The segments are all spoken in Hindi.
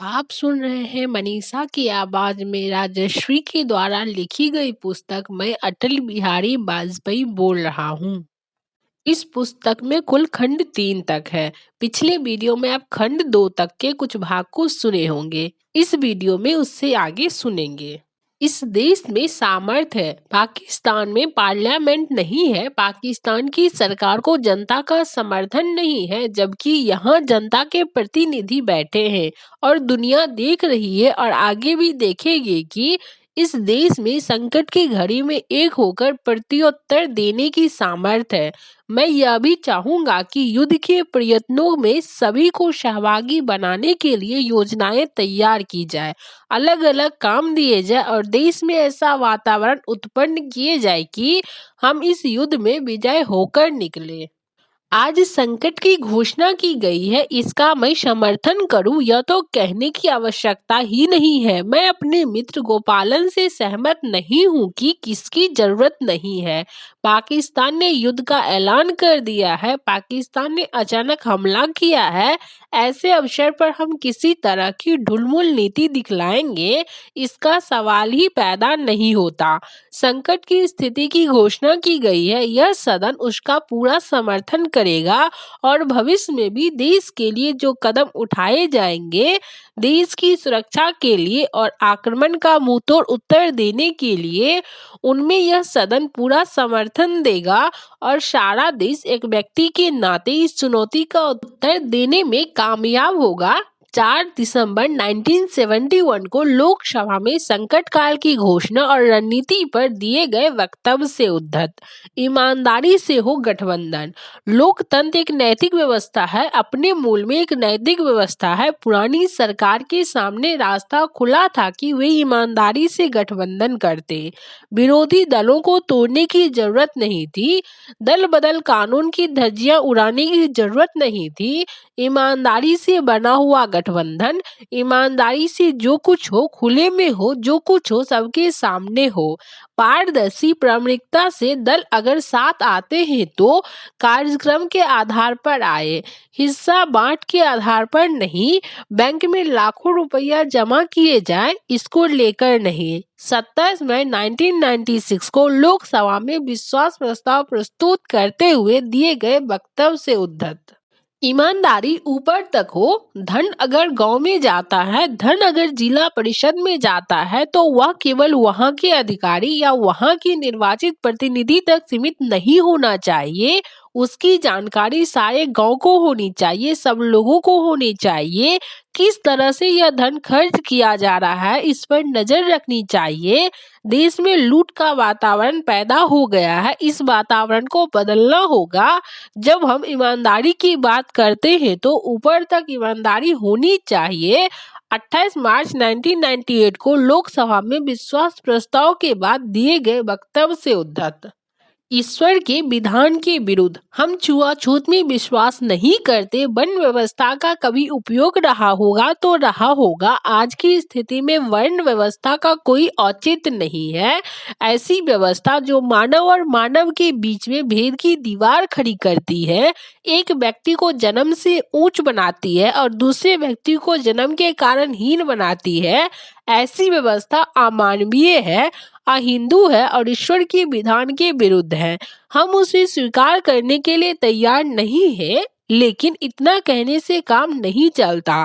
आप सुन रहे हैं मनीषा की आवाज में राजश्री के द्वारा लिखी गई पुस्तक मैं अटल बिहारी वाजपेयी बोल रहा हूँ। इस पुस्तक में कुल खंड 3 तक है। पिछले वीडियो में आप खंड 2 तक के कुछ भाग को सुने होंगे। इस वीडियो में उससे आगे सुनेंगे। इस देश में सामर्थ्य है, पाकिस्तान में पार्लियामेंट नहीं है, पाकिस्तान की सरकार को जनता का समर्थन नहीं है, जबकि यहाँ जनता के प्रतिनिधि बैठे हैं और दुनिया देख रही है और आगे भी देखेगी कि इस देश में संकट की घड़ी में एक होकर प्रत्युत्तर देने की सामर्थ्य है। मैं यह भी चाहूंगा कि युद्ध के प्रयत्नों में सभी को सहभागी बनाने के लिए योजनाएं तैयार की जाए, अलग अलग काम दिए जाए और देश में ऐसा वातावरण उत्पन्न किए जाए कि हम इस युद्ध में विजय होकर निकले। आज संकट की घोषणा की गई है, इसका मैं समर्थन करूं यह तो कहने की आवश्यकता ही नहीं है। मैं अपने मित्र गोपालन से सहमत नहीं हूं कि किसकी जरूरत नहीं है। पाकिस्तान ने युद्ध का ऐलान कर दिया है, पाकिस्तान ने अचानक हमला किया है। ऐसे अवसर पर हम किसी तरह की ढुलमुल नीति दिखलाएंगे, इसका सवाल ही पैदा नहीं होता। संकट की स्थिति की घोषणा की गई है, यह सदन उसका पूरा समर्थन करेगा और भविष्य में भी देश के लिए जो कदम उठाए जाएंगे, देश की सुरक्षा के लिए और आक्रमण का मुंहतोड़ उत्तर देने के लिए, उनमें यह सदन पूरा समर्थन देगा और सारा देश एक व्यक्ति के नाते इस चुनौती का उत्तर देने में कामयाब होगा। 4 दिसंबर 1971 को लोकसभा में संकट काल की घोषणा और रणनीति पर दिए गए वक्तव्य से उद्धत। ईमानदारी से हो गठबंधन। लोकतंत्र एक नैतिक व्यवस्था है, अपने मूल में एक नैतिक व्यवस्था है। पुरानी सरकार के सामने रास्ता खुला था कि वे ईमानदारी से गठबंधन करते, विरोधी दलों को तोड़ने की जरूरत नहीं थी, दल बदल कानून की धज्जियां उड़ाने की जरूरत नहीं थी। ईमानदारी से बना हुआ गठबंधन, ईमानदारी से जो कुछ हो खुले में हो, जो कुछ हो सबके सामने हो। पारदर्शी प्रामाणिकता से दल अगर साथ आते हैं तो कार्यक्रम के आधार पर आए, हिस्सा बांट के आधार पर नहीं। बैंक में लाखों रुपया जमा किए जाए, इसको लेकर नहीं। 27 मई 1996 को लोकसभा में विश्वास प्रस्ताव प्रस्तुत करते हुए दिए गए वक्तव्य से उद्धत। ईमानदारी ऊपर तक हो, धन अगर गांव में जाता है, धन अगर जिला परिषद में जाता है तो वह केवल वहां के अधिकारी या वहां के निर्वाचित प्रतिनिधि तक सीमित नहीं होना चाहिए। उसकी जानकारी सारे गांव को होनी चाहिए, सब लोगों को होनी चाहिए। किस तरह से यह धन खर्च किया जा रहा है, इस पर नजर रखनी चाहिए। देश में लूट का वातावरण पैदा हो गया है, इस वातावरण को बदलना होगा। जब हम ईमानदारी की बात करते हैं तो ऊपर तक ईमानदारी होनी चाहिए। 28 मार्च 1998 को लोकसभा में विश्वास प्रस्ताव के बाद दिए गए वक्तव्य से उद्धत। ईश्वर के विधान के विरुद्ध हम छुआछूत में विश्वास नहीं करते। वन व्यवस्था का कभी उपयोग रहा होगा तो रहा होगा, आज की स्थिति में वर्ण व्यवस्था का कोई औचित्य नहीं है। ऐसी व्यवस्था जो मानव और मानव के बीच में भेद की दीवार खड़ी करती है, एक व्यक्ति को जन्म से ऊंच बनाती है और दूसरे व्यक्ति को जन्म के कारण हीन बनाती है, ऐसी व्यवस्था अमानवीय है, अहिंदू है और ईश्वर के विधान के विरुद्ध है। हम उसे स्वीकार करने के लिए तैयार नहीं है, लेकिन इतना कहने से काम नहीं चलता।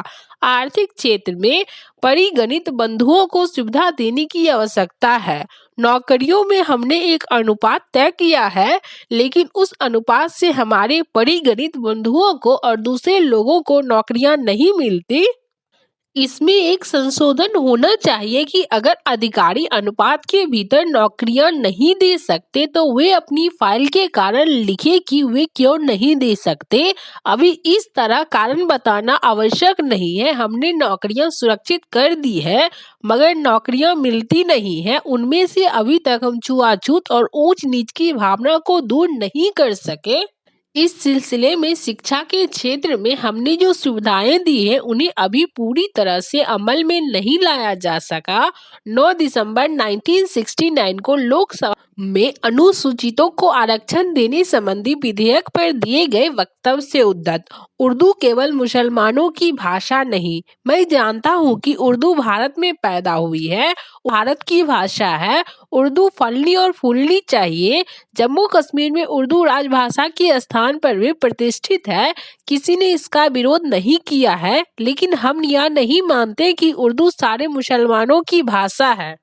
आर्थिक क्षेत्र में परिगणित बंधुओं को सुविधा देने की आवश्यकता है। नौकरियों में हमने एक अनुपात तय किया है, लेकिन उस अनुपात से हमारे परिगणित बंधुओं को और दूसरे लोगों को नौकरियां नहीं मिलती। इसमें एक संशोधन होना चाहिए कि अगर अधिकारी अनुपात के भीतर नौकरियां नहीं दे सकते तो वे अपनी फाइल के कारण लिखे कि वे क्यों नहीं दे सकते। अभी इस तरह कारण बताना आवश्यक नहीं है। हमने नौकरियां सुरक्षित कर दी है, मगर नौकरियां मिलती नहीं है। उनमें से अभी तक हम छुआछूत और ऊंच नीच की भावना को दूर नहीं कर सके। इस सिलसिले में शिक्षा के क्षेत्र में हमने जो सुविधाएं दी हैं, उन्हें अभी पूरी तरह से अमल में नहीं लाया जा सका। 9 दिसंबर 1969 को लोकसभा में अनुसूचितों को आरक्षण देने संबंधी विधेयक पर दिए गए वक्तव्य से उद्धत। उर्दू केवल मुसलमानों की भाषा नहीं, मैं जानता हूँ कि उर्दू भारत में पैदा हुई है, भारत की भाषा है। उर्दू फलनी और फूलनी चाहिए। जम्मू कश्मीर में उर्दू राजभाषा के स्थान पर भी प्रतिष्ठित है, किसी ने इसका विरोध नहीं किया है, लेकिन हम यह नहीं मानते कि उर्दू सारे मुसलमानों की भाषा है।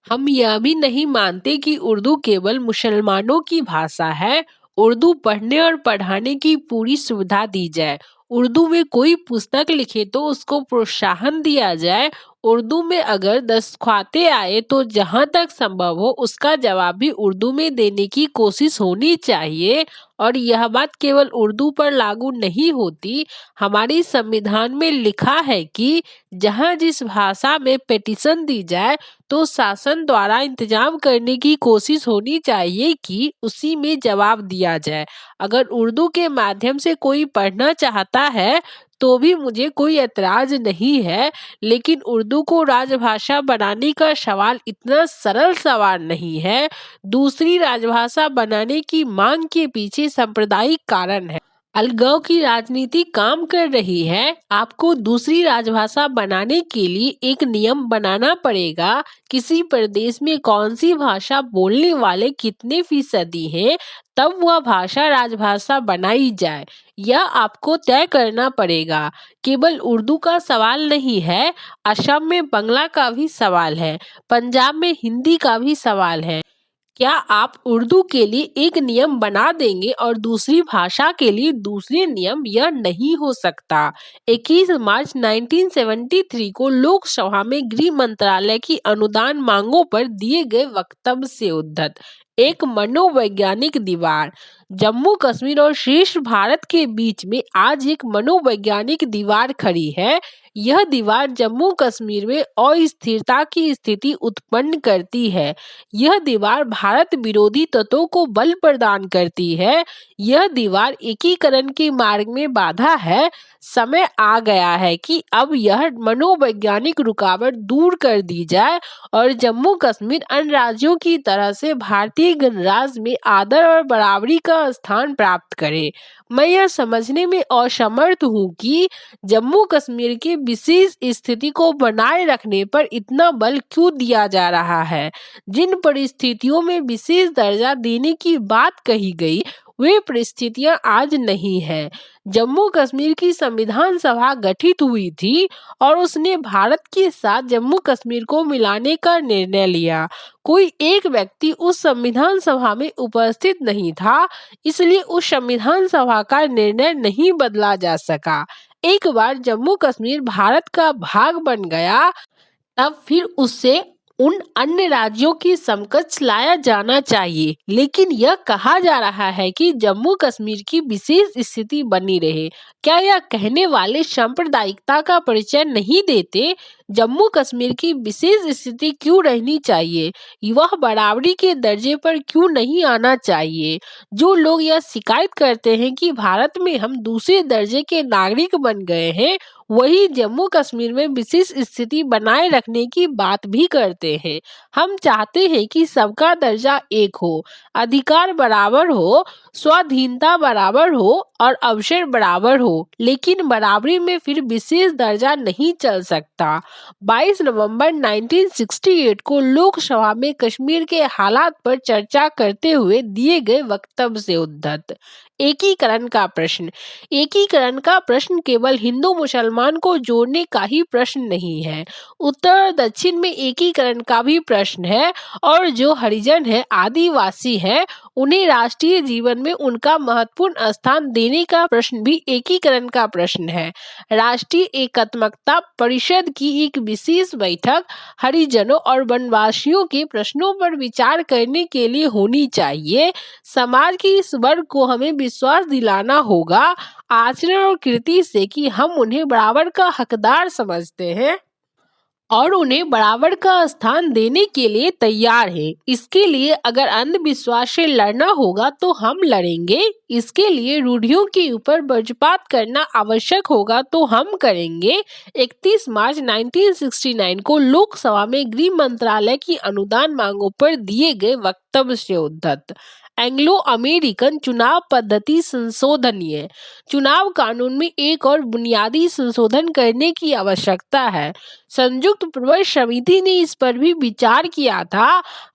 हम यह भी नहीं मानते कि उर्दू केवल मुसलमानों की भाषा है। उर्दू पढ़ने और पढ़ाने की पूरी सुविधा दी जाए। उर्दू में कोई पुस्तक लिखे तो उसको प्रोत्साहन दिया जाए। उर्दू में अगर दस्खवाते आए तो जहां तक संभव हो उसका जवाब भी उर्दू में देने की कोशिश होनी चाहिए। और यह बात केवल उर्दू पर लागू नहीं होती। हमारे संविधान में लिखा है कि जहां जिस भाषा में पिटीशन दी जाए तो शासन द्वारा इंतजाम करने की कोशिश होनी चाहिए कि उसी में जवाब दिया जाए। अगर उर्दू के माध्यम से कोई पढ़ना चाहता है तो भी मुझे कोई ऐतराज नहीं है, लेकिन उर्दू को राजभाषा बनाने का सवाल इतना सरल सवाल नहीं है। दूसरी राजभाषा बनाने की मांग के पीछे सांप्रदायिक कारण है। अलगाव की राजनीति काम कर रही है। आपको दूसरी राजभाषा बनाने के लिए एक नियम बनाना पड़ेगा। किसी प्रदेश में कौन सी भाषा बोलने वाले कितने फीसदी हैं, तब वह भाषा राजभाषा बनाई जाए। यह आपको तय करना पड़ेगा। केवल उर्दू का सवाल नहीं है, असम में बांग्ला का भी सवाल है, पंजाब में हिंदी का भी सवाल है। क्या आप उर्दू के लिए एक नियम बना देंगे और दूसरी भाषा के लिए दूसरे नियम? यह नहीं हो सकता। 21 मार्च 1973 को लोकसभा में गृह मंत्रालय की अनुदान मांगों पर दिए गए वक्तव्य से उद्धत। एक मनोवैज्ञानिक दीवार। जम्मू कश्मीर और शेष भारत के बीच में आज एक मनोवैज्ञानिक दीवार खड़ी है। यह दीवार जम्मू कश्मीर में अस्थिरता की स्थिति उत्पन्न करती है। यह दीवार भारत विरोधी तत्वों को बल प्रदान करती है। यह दीवार एकीकरण के मार्ग में बाधा है। समय आ गया है कि अब यह मनोवैज्ञानिक रुकावट दूर कर दी जाए और जम्मू कश्मीर अन्य राज्यों की तरह से भारतीय गणराज्य में आदर और बराबरी का स्थान प्राप्त करे। मैं यह समझने में असमर्थ हूँ कि जम्मू कश्मीर की विशेष स्थिति को बनाए रखने पर इतना बल क्यों दिया जा रहा है। जिन परिस्थितियों में विशेष दर्जा देने की बात कही गई, वे परिस्थितियां आज नहीं है। जम्मू कश्मीर की संविधान सभा गठित हुई थी और उसने भारत के साथ जम्मू कश्मीर को मिलाने का निर्णय लिया। कोई एक व्यक्ति उस संविधान सभा में उपस्थित नहीं था, इसलिए उस संविधान सभा का निर्णय नहीं बदला जा सका। एक बार जम्मू कश्मीर भारत का भाग बन गया, तब फिर उससे उन अन्य राज्यों की समकक्ष लाया जाना चाहिए। लेकिन यह कहा जा रहा है कि जम्मू कश्मीर की विशेष स्थिति बनी रहे। क्या यह कहने वाले सांप्रदायिकता का परिचय नहीं देते? जम्मू कश्मीर की विशेष स्थिति क्यों रहनी चाहिए? वह बराबरी के दर्जे पर क्यों नहीं आना चाहिए? जो लोग यह शिकायत करते हैं कि भारत में हम दूसरे दर्जे के नागरिक बन गए हैं, वही जम्मू कश्मीर में विशेष स्थिति बनाए रखने की बात भी करते हैं। हम चाहते हैं कि सबका दर्जा एक हो, अधिकार बराबर हो, स्वाधीनता बराबर हो और अवसर बराबर हो, लेकिन बराबरी में फिर विशेष दर्जा नहीं चल सकता। 22 नवंबर 1968 को लोकसभा में कश्मीर के हालात पर चर्चा करते हुए दिए गए वक्तव्य से उद्धत। एकीकरण का प्रश्न। एकीकरण का प्रश्न केवल हिंदू मुसलमान को जोड़ने का ही प्रश्न नहीं है, उत्तर और दक्षिण में एकीकरण का भी प्रश्न है। और जो हरिजन है, आदिवासी है, उन्हें राष्ट्रीय जीवन में उनका महत्वपूर्ण स्थान देने का प्रश्न भी एकीकरण का प्रश्न है। राष्ट्रीय एकात्मकता परिषद की एक विशेष बैठक हरिजनों और वनवासियों के प्रश्नों पर विचार करने के लिए होनी चाहिए। समाज के इस वर्ग को हमें विश्वास दिलाना होगा, आचरण और कृति से, कि हम उन्हें बराबर का हकदार समझते हैं। और उन्हें बराबर का स्थान देने के लिए तैयार हैं। इसके लिए अगर अंधविश्वास से लड़ना होगा तो हम लड़ेंगे। इसके लिए रूढ़ियों के ऊपर वज्रपात करना आवश्यक होगा तो हम करेंगे। 31 मार्च 1969 को लोकसभा में गृह मंत्रालय की अनुदान मांगों पर दिए गए वक्तव्य से उद्धत। एंग्लो अमेरिकन चुनाव पद्धति संशोधनीय। चुनाव कानून में एक और बुनियादी संशोधन करने की आवश्यकता है। संयुक्त प्रवेश समिति ने इस पर भी विचार किया था।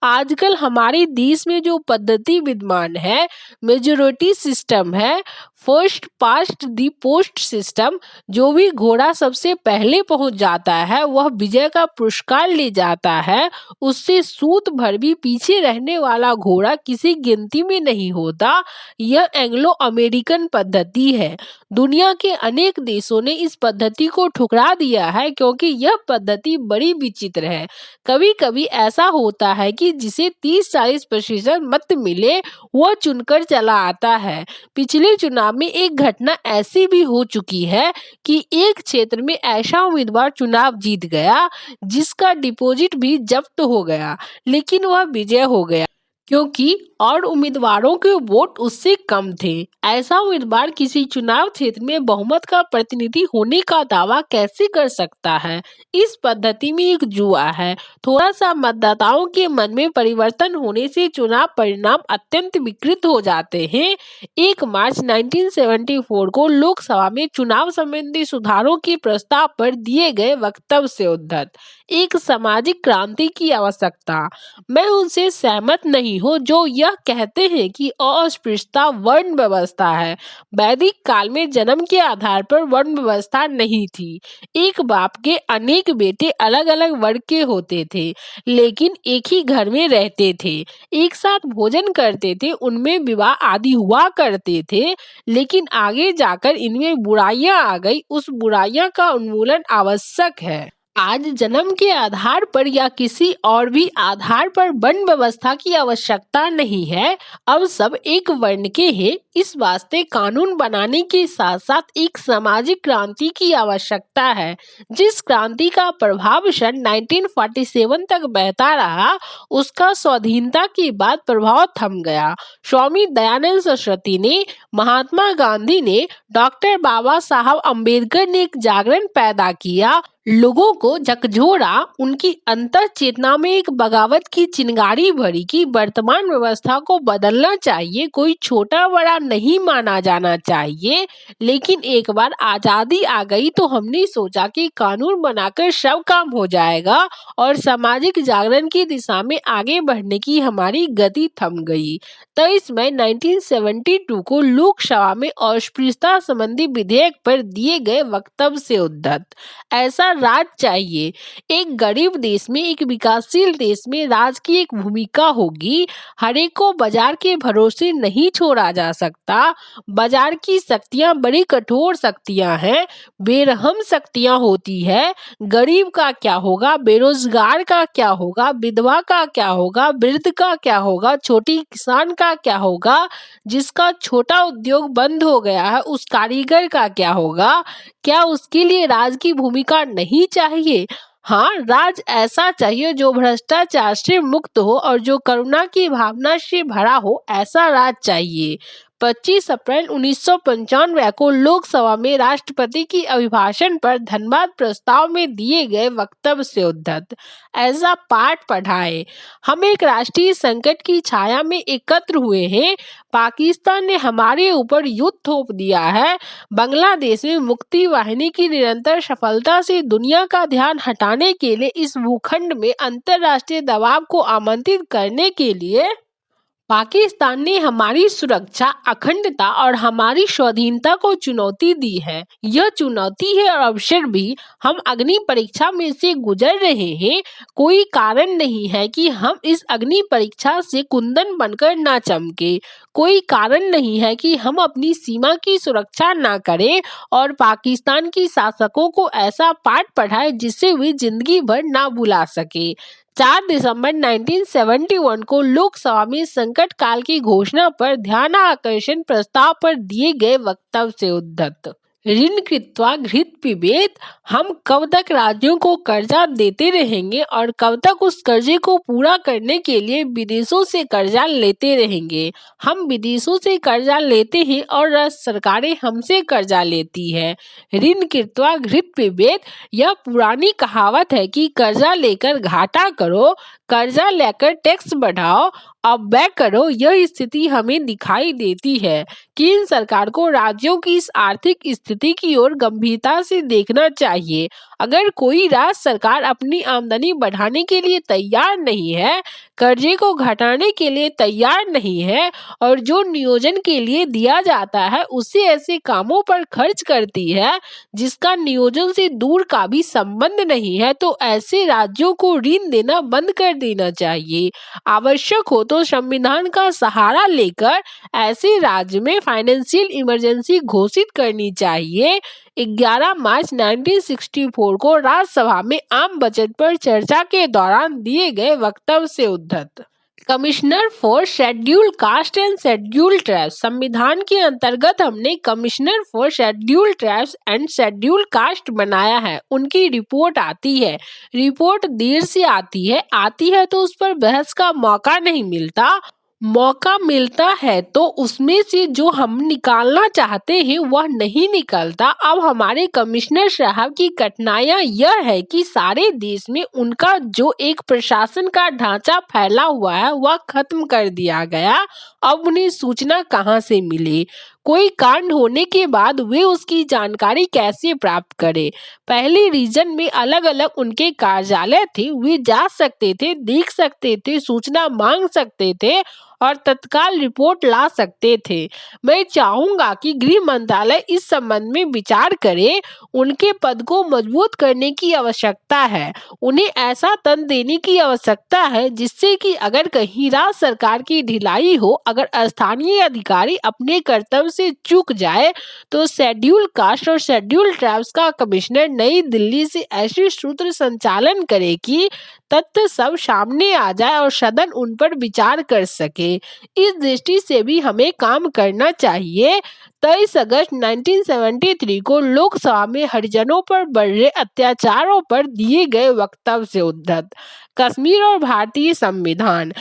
आजकल हमारे देश में जो पद्धति विद्यमान है, मेजोरिटी सिस्टम है, फर्स्ट पास्ट दी पोस्ट सिस्टम, जो भी घोड़ा सबसे पहले पहुंच जाता है वह विजय का पुरस्कार ले जाता है। उससे सूत भर भी पीछे रहने वाला घोड़ा किसी गिनती में नहीं होता। यह एंग्लो अमेरिकन पद्धति है। दुनिया के अनेक देशों ने इस पद्धति को ठुकरा दिया है क्योंकि यह पद्धति बड़ी विचित्र है। कभी कभी ऐसा होता है कि जिसे 30-40% मत मिले वह चुनकर चला आता है। पिछले चुनाव में एक घटना ऐसी भी हो चुकी है कि एक क्षेत्र में ऐसा उम्मीदवार चुनाव जीत गया जिसका डिपॉजिट भी जब्त हो गया, लेकिन वह विजय हो गया क्योंकि और उम्मीदवारों के वोट उससे कम थे। ऐसा उम्मीदवार किसी चुनाव क्षेत्र में बहुमत का प्रतिनिधि होने का दावा कैसे कर सकता है? इस पद्धति में एक जुआ है। थोड़ा सा मतदाताओं के मन में परिवर्तन होने से चुनाव परिणाम अत्यंत विकृत हो जाते हैं। 1 मार्च 1974 को लोकसभा में चुनाव संबंधी सुधारों के प्रस्ताव पर दिए गए वक्तव्य से उद्धत। एक सामाजिक क्रांति की आवश्यकता। मैं उनसे सहमत नहीं हूँ जो यह कहते हैं कि अस्पृश्यता वर्ण व्यवस्था है। वैदिक काल में जन्म के आधार पर वर्ण व्यवस्था नहीं थी। एक बाप के अनेक बेटे अलग अलग वर्ग के होते थे, लेकिन एक ही घर में रहते थे, एक साथ भोजन करते थे, उनमें विवाह आदि हुआ करते थे। लेकिन आगे जाकर इनमें बुराइयां आ गई। उस बुराइयां का उन्मूलन आवश्यक है। आज जन्म के आधार पर या किसी और भी आधार पर वर्ण व्यवस्था की आवश्यकता नहीं है। अब सब एक वर्ण के हैं। इस वास्ते कानून बनाने के साथ साथ एक सामाजिक क्रांति की आवश्यकता है। जिस क्रांति का प्रभाव सन 1947 तक बहता रहा, उसका स्वाधीनता के बाद प्रभाव थम गया। स्वामी दयानंद सरस्वती ने, महात्मा गांधी ने, डॉक्टर बाबा साहब अम्बेडकर ने एक जागरण पैदा किया, लोगों को झकझोरा, उनकी अंतर चेतना में एक बगावत की चिंगारी भरी कि वर्तमान व्यवस्था को बदलना चाहिए। कोई छोटा बड़ा नहीं माना जाना चाहिए। लेकिन एक बार आजादी आ गई तो हमने सोचा कि कानून बनाकर सब काम हो जाएगा और सामाजिक जागरण की दिशा में आगे बढ़ने की हमारी गति थम गई। 23 मई 1972 को लोकसभा में अस्पृश्यता संबंधी विधेयक पर दिए गए वक्तव्य से उद्धत। ऐसा राज चाहिए। एक गरीब देश में, एक विकासशील देश में राज की एक भूमिका होगी। हर एक को बाजार के भरोसे नहीं छोड़ा जा सकता। बाजार की शक्तियां बड़ी कठोर शक्तियां हैं, बेरहम शक्तियां होती है। गरीब का क्या होगा, बेरोजगार का क्या होगा, विधवा का क्या होगा, वृद्ध का क्या होगा, छोटी किसान का क्या होगा, जिसका छोटा उद्योग बंद हो गया है उस कारीगर का क्या होगा? क्या उसके लिए राज की भूमिका नहीं चाहिए? हाँ, राज ऐसा चाहिए जो भ्रष्टाचार से मुक्त हो और जो करुणा की भावना से भरा हो, ऐसा राज चाहिए। 25 अप्रैल 1995 को लोकसभा में राष्ट्रपति की अभिभाषण पर धन्यवाद प्रस्ताव में दिए गए वक्तव्य से उद्धत। ऐसा पाठ पढ़ाए। हम एक राष्ट्रीय संकट की छाया में एकत्र हुए हैं। पाकिस्तान ने हमारे ऊपर युद्ध थोप दिया है। बांग्लादेश में मुक्ति वाहिनी की निरंतर सफलता से दुनिया का ध्यान हटाने के लिए इस भूखंड में अंतर्राष्ट्रीय दबाव को आमंत्रित करने के लिए पाकिस्तान ने हमारी सुरक्षा, अखंडता और हमारी स्वाधीनता को चुनौती दी है। यह चुनौती है और अवसर भी। हम अग्नि परीक्षा में से गुजर रहे हैं। कोई कारण नहीं है कि हम इस अग्नि परीक्षा से कुंदन बनकर ना चमके। कोई कारण नहीं है कि हम अपनी सीमा की सुरक्षा ना करें और पाकिस्तान की शासकों को ऐसा पाठ पढ़ाए जिससे वे जिंदगी भर ना भुला सके। 4 दिसंबर 1971 को लोकसभा में संकट काल की घोषणा पर ध्यानाकर्षण प्रस्ताव पर दिए गए वक्तव्य से उद्धत। ऋण कृत्वा घृत पिबेत। हम कब तक राज्यों को कर्जा देते रहेंगे और कब तक उस कर्जे को पूरा करने के लिए विदेशों से कर्जा लेते रहेंगे। हम विदेशों से कर्जा लेते हैं और राज्य सरकारें हमसे कर्जा लेती है। ऋण कृत्वा घृत पिबेत, यह पुरानी कहावत है कि कर्जा लेकर घाटा करो, कर्जा लेकर टैक्स बढ़ाओ अब व्यय करो। यह स्थिति हमें दिखाई देती है। केंद्र सरकार को राज्यों की इस आर्थिक स्थिति की ओर गंभीरता से देखना चाहिए। अगर कोई राज्य सरकार अपनी आमदनी बढ़ाने के लिए तैयार नहीं है, कर्जे को घटाने के लिए तैयार नहीं है और जो नियोजन के लिए दिया जाता है उसे ऐसे कामों पर खर्च करती है जिसका नियोजन से दूर का भी संबंध नहीं है, तो ऐसे राज्यों को ऋण देना बंद कर देना चाहिए। आवश्यक हो तो संविधान का सहारा लेकर ऐसे राज्य में फाइनेंशियल इमरजेंसी घोषित करनी चाहिए। 11 मार्च 1964 को राज्यसभा में आम बजट पर चर्चा के दौरान दिए गए वक्तव्य से उद्धृत। Commissioner for schedule caste and schedule tribes, संविधान के अंतर्गत हमने commissioner for schedule tribes and schedule caste बनाया है। उनकी रिपोर्ट आती है, रिपोर्ट देर से आती है तो उस पर बहस का मौका नहीं मिलता। मौका मिलता है तो उसमें से जो हम निकालना चाहते हैं वह नहीं निकलता। अब हमारे कमिश्नर साहब की कठिनाइयां यह है कि सारे देश में उनका जो एक प्रशासन का ढांचा फैला हुआ है वह खत्म कर दिया गया। अब उन्हें सूचना कहां से मिले, कोई कांड होने के बाद वे उसकी जानकारी कैसे प्राप्त करें। पहले रीजन में अलग अलग उनके कार्यालय थे, वे जा सकते थे, देख सकते थे, सूचना मांग सकते थे और तत्काल रिपोर्ट ला सकते थे। मैं चाहूंगा कि गृह मंत्रालय इस संबंध में विचार करे। उनके पद को मजबूत करने की आवश्यकता है। उन्हें ऐसा तंत्र देने की आवश्यकता है जिससे कि अगर कहीं राज्य सरकार की ढिलाई हो, अगर स्थानीय अधिकारी अपने कर्तव्य से चूक जाए तो शेड्यूल कास्ट और शेड्यूल ट्राइब्स का कमिश्नर नई दिल्ली से ऐसे सूत्र संचालन करे कि तथ्य सब सामने आ जाए और सदन उन पर विचार कर सके। इस दृष्टि से भी हमें काम करना चाहिए। 23 अगस्त 1973 को लोकसभा में हरिजनों पर बढ़ रहे अत्याचारों पर दिए गए वक्तव्य से उद्धृत। कश्मीर और भारतीय संविधान,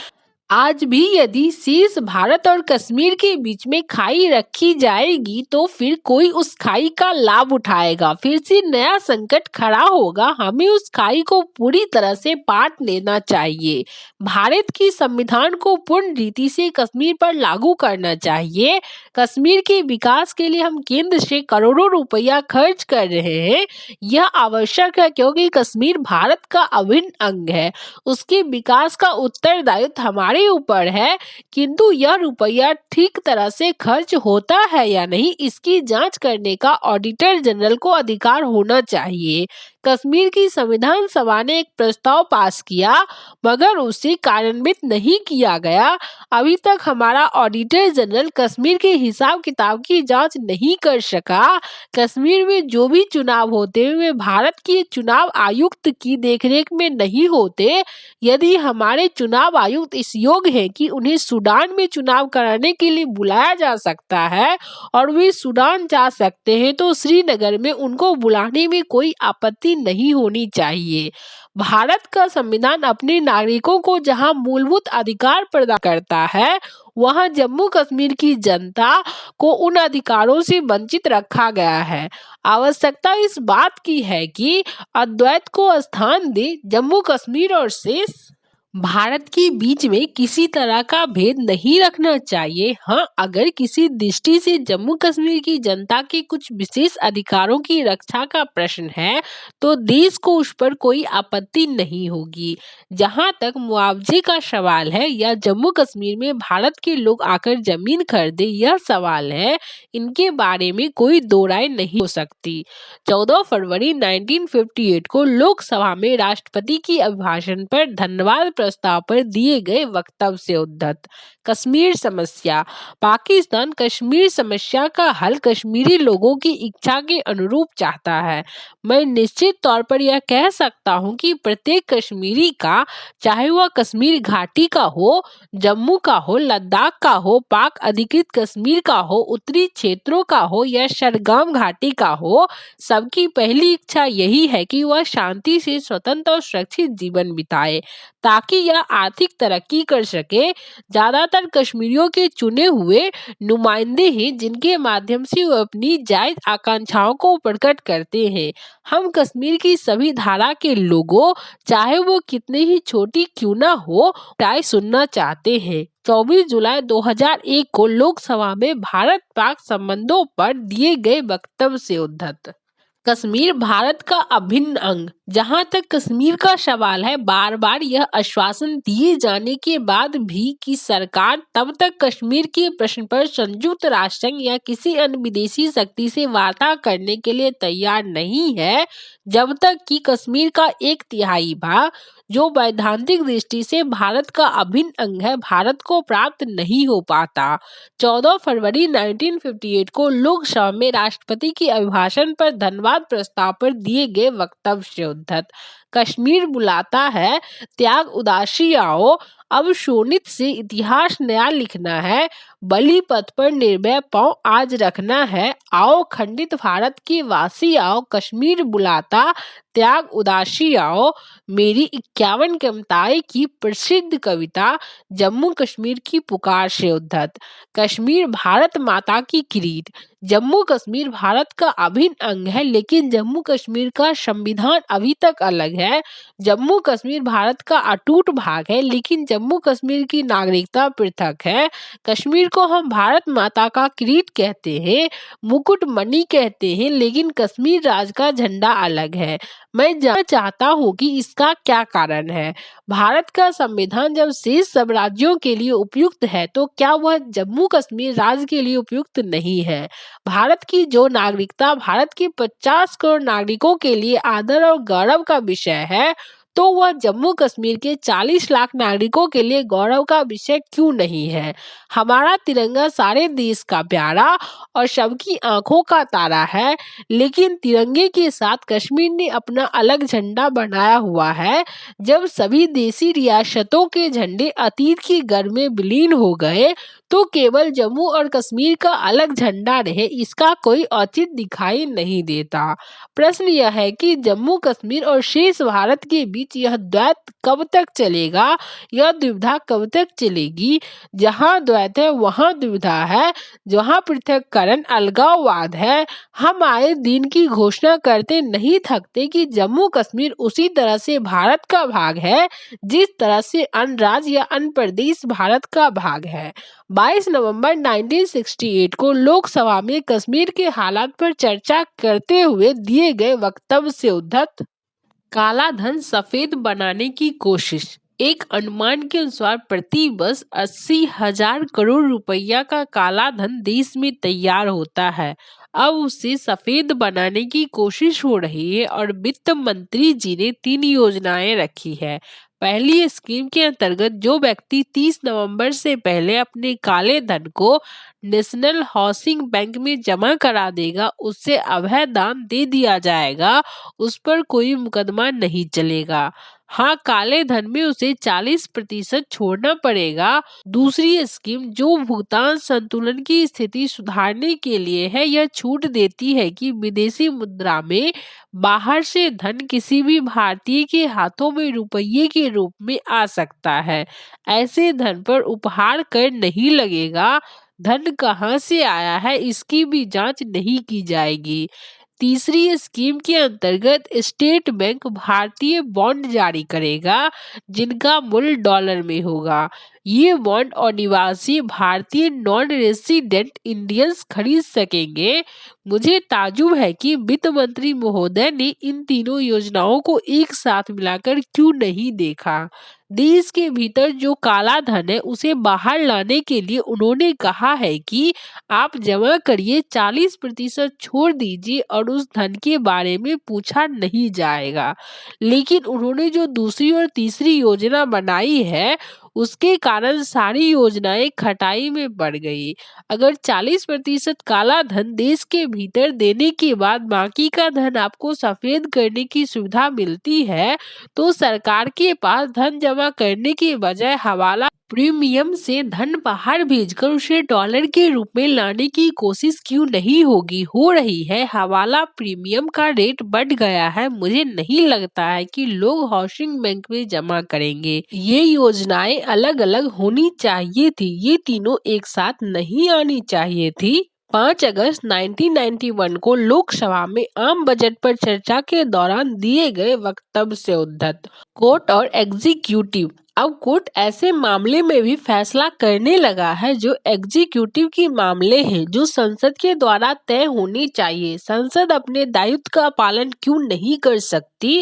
आज भी यदि शेष भारत और कश्मीर के बीच में खाई रखी जाएगी तो फिर कोई उस खाई का लाभ उठाएगा, फिर से नया संकट खड़ा होगा। हमें उस खाई को पूरी तरह से पाट लेना चाहिए। भारत की संविधान को पूर्ण रीति से कश्मीर पर लागू करना चाहिए। कश्मीर के विकास के लिए हम केंद्र से करोड़ों रुपया खर्च कर रहे हैं। यह आवश्यक है क्योंकि कश्मीर भारत का अभिन्न अंग है। उसके विकास का उत्तरदायित्व हमारे ऊपर है, किंतु यह रुपया ठीक तरह से खर्च होता है या नहीं इसकी जांच करने का ऑडिटर जनरल को अधिकार होना चाहिए। कश्मीर की संविधान सभा ने एक प्रस्ताव पास किया मगर उसे कार्यान्वित नहीं किया गया। अभी तक हमारा ऑडिटर जनरल कश्मीर के हिसाब किताब की जांच नहीं कर सका। कश्मीर में जो भी चुनाव होते हैं वे भारत के चुनाव आयुक्त की देखरेख में नहीं होते। यदि हमारे चुनाव आयुक्त इस योग्य है कि उन्हें सूडान में चुनाव कराने के लिए बुलाया जा सकता है और वे सूडान जा सकते हैं तो श्रीनगर में उनको बुलाने में कोई आपत्ति नहीं होनी चाहिए। भारत का संविधान अपने नागरिकों को जहां मूलभूत अधिकार प्रदान करता है वहां जम्मू कश्मीर की जनता को उन अधिकारों से वंचित रखा गया है। आवश्यकता इस बात की है कि अद्वैत को स्थान दे। जम्मू कश्मीर और शेष भारत के बीच में किसी तरह का भेद नहीं रखना चाहिए। हाँ, अगर किसी दृष्टि से जम्मू कश्मीर की जनता के कुछ विशेष अधिकारों की रक्षा का प्रश्न है तो देश को उस पर कोई आपत्ति नहीं होगी। जहाँ तक मुआवजे का सवाल है या जम्मू कश्मीर में भारत के लोग आकर जमीन खरीदे यह सवाल है, इनके बारे में कोई दो राय नहीं हो सकती। 14 फरवरी 1958 को लोकसभा में राष्ट्रपति की अभिभाषण पर धन्यवाद प्रस्ताव पर दिए गए वक्तव्य से उद्धत। कश्मीर समस्या। पाकिस्तान कश्मीर समस्या का हल कश्मीरी लोगों की इच्छा के अनुरूप चाहता है। मैं निश्चित तौर पर यह कह सकता हूं कि प्रत्येक कश्मीरी का, चाहे वह कश्मीर घाटी का हो, जम्मू का हो, लद्दाख का हो, पाक अधिकृत कश्मीर का हो, उत्तरी क्षेत्रों का हो या शरगाम घाटी का हो, सबकी पहली इच्छा यही है कि वह शांति से स्वतंत्र और सुरक्षित जीवन बिताए, ताकि यह आर्थिक तरक्की कर सके। ज्यादातर कश्मीरियों के चुने हुए नुमाइंदे हैं, जिनके माध्यम से वो अपनी जायज आकांक्षाओं को प्रकट करते हैं। हम कश्मीर की सभी धारा के लोगों, चाहे वो कितने ही छोटी क्यों ना हो, राय सुनना चाहते हैं। 24 जुलाई 2001 को लोकसभा में भारत पाक संबंधों पर दिए गए वक्तव्य से उद्धत। कश्मीर भारत का अभिन्न अंग। जहां तक कश्मीर का सवाल है, बार बार यह आश्वासन दिए जाने के बाद भी कि सरकार तब तक कश्मीर के प्रश्न पर संयुक्त राष्ट्र संघ या किसी अन्य विदेशी शक्ति से वार्ता करने के लिए तैयार नहीं है, जब तक कि कश्मीर का 1/3 भाग, जो वैधानिक दृष्टि से भारत का अभिन्न अंग है, भारत को प्राप्त नहीं हो पाता। 14 फरवरी 1958 को लोकसभा में राष्ट्रपति के अभिभाषण पर धन्यवाद प्रस्ताव पर दिए गए वक्तव्य से उद्धत। कश्मीर बुलाता है, त्याग उदासी आओ, अब शोणित से इतिहास नया लिखना है, बलि पथ पर निर्भय पांव आज रखना है, आओ खंडित भारत के वासी आओ, कश्मीर बुलाता, त्याग उदासी आओ। मेरी 51 कविताएं की प्रसिद्ध कविता जम्मू कश्मीर की पुकार से उद्धत। कश्मीर भारत माता की किरीट। जम्मू कश्मीर भारत का अभिन्न अंग है, लेकिन जम्मू कश्मीर का संविधान अभी तक अलग है। जम्मू कश्मीर भारत का अटूट भाग है, लेकिन जम्मू कश्मीर की नागरिकता पृथक है। कश्मीर को हम भारत माता का किरीट कहते हैं, मुकुट मणि कहते हैं, लेकिन कश्मीर राज्य का झंडा अलग है। मैं जानना चाहता हूँ कि इसका क्या कारण है। भारत का संविधान जब शेष सब राज्यों के लिए उपयुक्त है, तो क्या वह जम्मू कश्मीर राज्य के लिए उपयुक्त नहीं है? भारत की जो नागरिकता भारत के 50 करोड़ नागरिकों के लिए आदर और गौरव का विषय है, तो वह जम्मू कश्मीर के 40 लाख नागरिकों के लिए गौरव का विषय क्यों नहीं है? हमारा तिरंगा सारे देश का प्यारा और सबकी आंखों का तारा है, लेकिन तिरंगे के साथ कश्मीर ने अपना अलग झंडा बनाया हुआ है। जब सभी देशी रियासतों के झंडे अतीत की घर में विलीन हो गए, तो केवल जम्मू और कश्मीर का अलग झंडा रहे, इसका कोई औचित्य दिखाई नहीं देता। प्रश्न यह है कि जम्मू कश्मीर और शेष भारत के बीच यह द्वैत कब तक चलेगा, यह दुविधा कब तक चलेगी? जहाँ द्वैत है वहाँ दुविधा है, जहाँ पृथक्करण अलगाववाद है। हम आए दिन की घोषणा करते नहीं थकते कि जम्मू कश्मीर उसी तरह से भारत का भाग है, जिस तरह से अन्य राज्य या अन्य प्रदेश भारत का भाग है। 22 नवंबर 1968 को लोकसभा में कश्मीर के हालात पर चर्चा करते हुए दिए गए वक्तव्य से उद्धत। काला धन सफेद बनाने की कोशिश। एक अनुमान के अनुसार प्रति वर्ष 80,000 करोड़ रुपया का काला धन देश में तैयार होता है। अब उसे सफेद बनाने की कोशिश हो रही है और वित्त मंत्री जी ने 3 योजनाएं रखी है। पहली स्कीम के अंतर्गत जो व्यक्ति 30 नवंबर से पहले अपने काले धन को नेशनल हाउसिंग बैंक में जमा करा देगा, उससे अभय दान दे दिया जाएगा, उस पर कोई मुकदमा नहीं चलेगा। हाँ, काले धन में उसे 40% छोड़ना पड़ेगा। दूसरी स्कीम जो भुगतान संतुलन की स्थिति सुधारने के लिए है, यह छूट देती है कि विदेशी मुद्रा में बाहर से धन किसी भी भारतीय के हाथों में रुपये के रूप में आ सकता है। ऐसे धन पर उपहार कर नहीं लगेगा। धन कहाँ से आया है, इसकी भी जांच नहीं की जाएगी। तीसरी स्कीम के अंतर्गत स्टेट बैंक भारतीय बॉन्ड जारी करेगा, जिनका मूल्य डॉलर में होगा। ये बॉन्ड अनिवासी भारतीय नॉन रेसिडेंट इंडियंस खरीद सकेंगे। मुझे ताज्जुब है कि वित्त मंत्री महोदय ने इन तीनों योजनाओं को एक साथ मिलाकर क्यों नहीं देखा। देश के भीतर जो काला धन है उसे बाहर लाने के लिए उन्होंने कहा है कि आप जमा करिए, 40% छोड़ दीजिए और उस धन के बारे में पूछा नहीं जाएगा। लेकिन उन्होंने जो दूसरी और तीसरी योजना बनाई है उसके कारण सारी योजनाएं खटाई में पड़ गई। अगर 40% काला धन देश के भीतर देने के बाद बाकी का धन आपको सफेद करने की सुविधा मिलती है, तो सरकार के पास धन जमा करने के बजाय हवाला प्रीमियम से धन बाहर भेजकर उसे डॉलर के रूप में लाने की कोशिश क्यों नहीं हो रही है। हवाला प्रीमियम का रेट बढ़ गया है। मुझे नहीं लगता है कि लोग हाउसिंग बैंक में जमा करेंगे। ये योजनाएं अलग अलग होनी चाहिए थी, ये तीनों एक साथ नहीं आनी चाहिए थी। 5 अगस्त 1991 को लोकसभा में आम बजट पर चर्चा के दौरान दिए गए वक्तव्य से उद्धत। कोर्ट और एग्जीक्यूटिव। अब कोर्ट ऐसे मामले में भी फैसला करने लगा है जो एग्जीक्यूटिव के मामले हैं, जो संसद के द्वारा तय होने चाहिए। संसद अपने दायित्व का पालन क्यों नहीं कर सकती,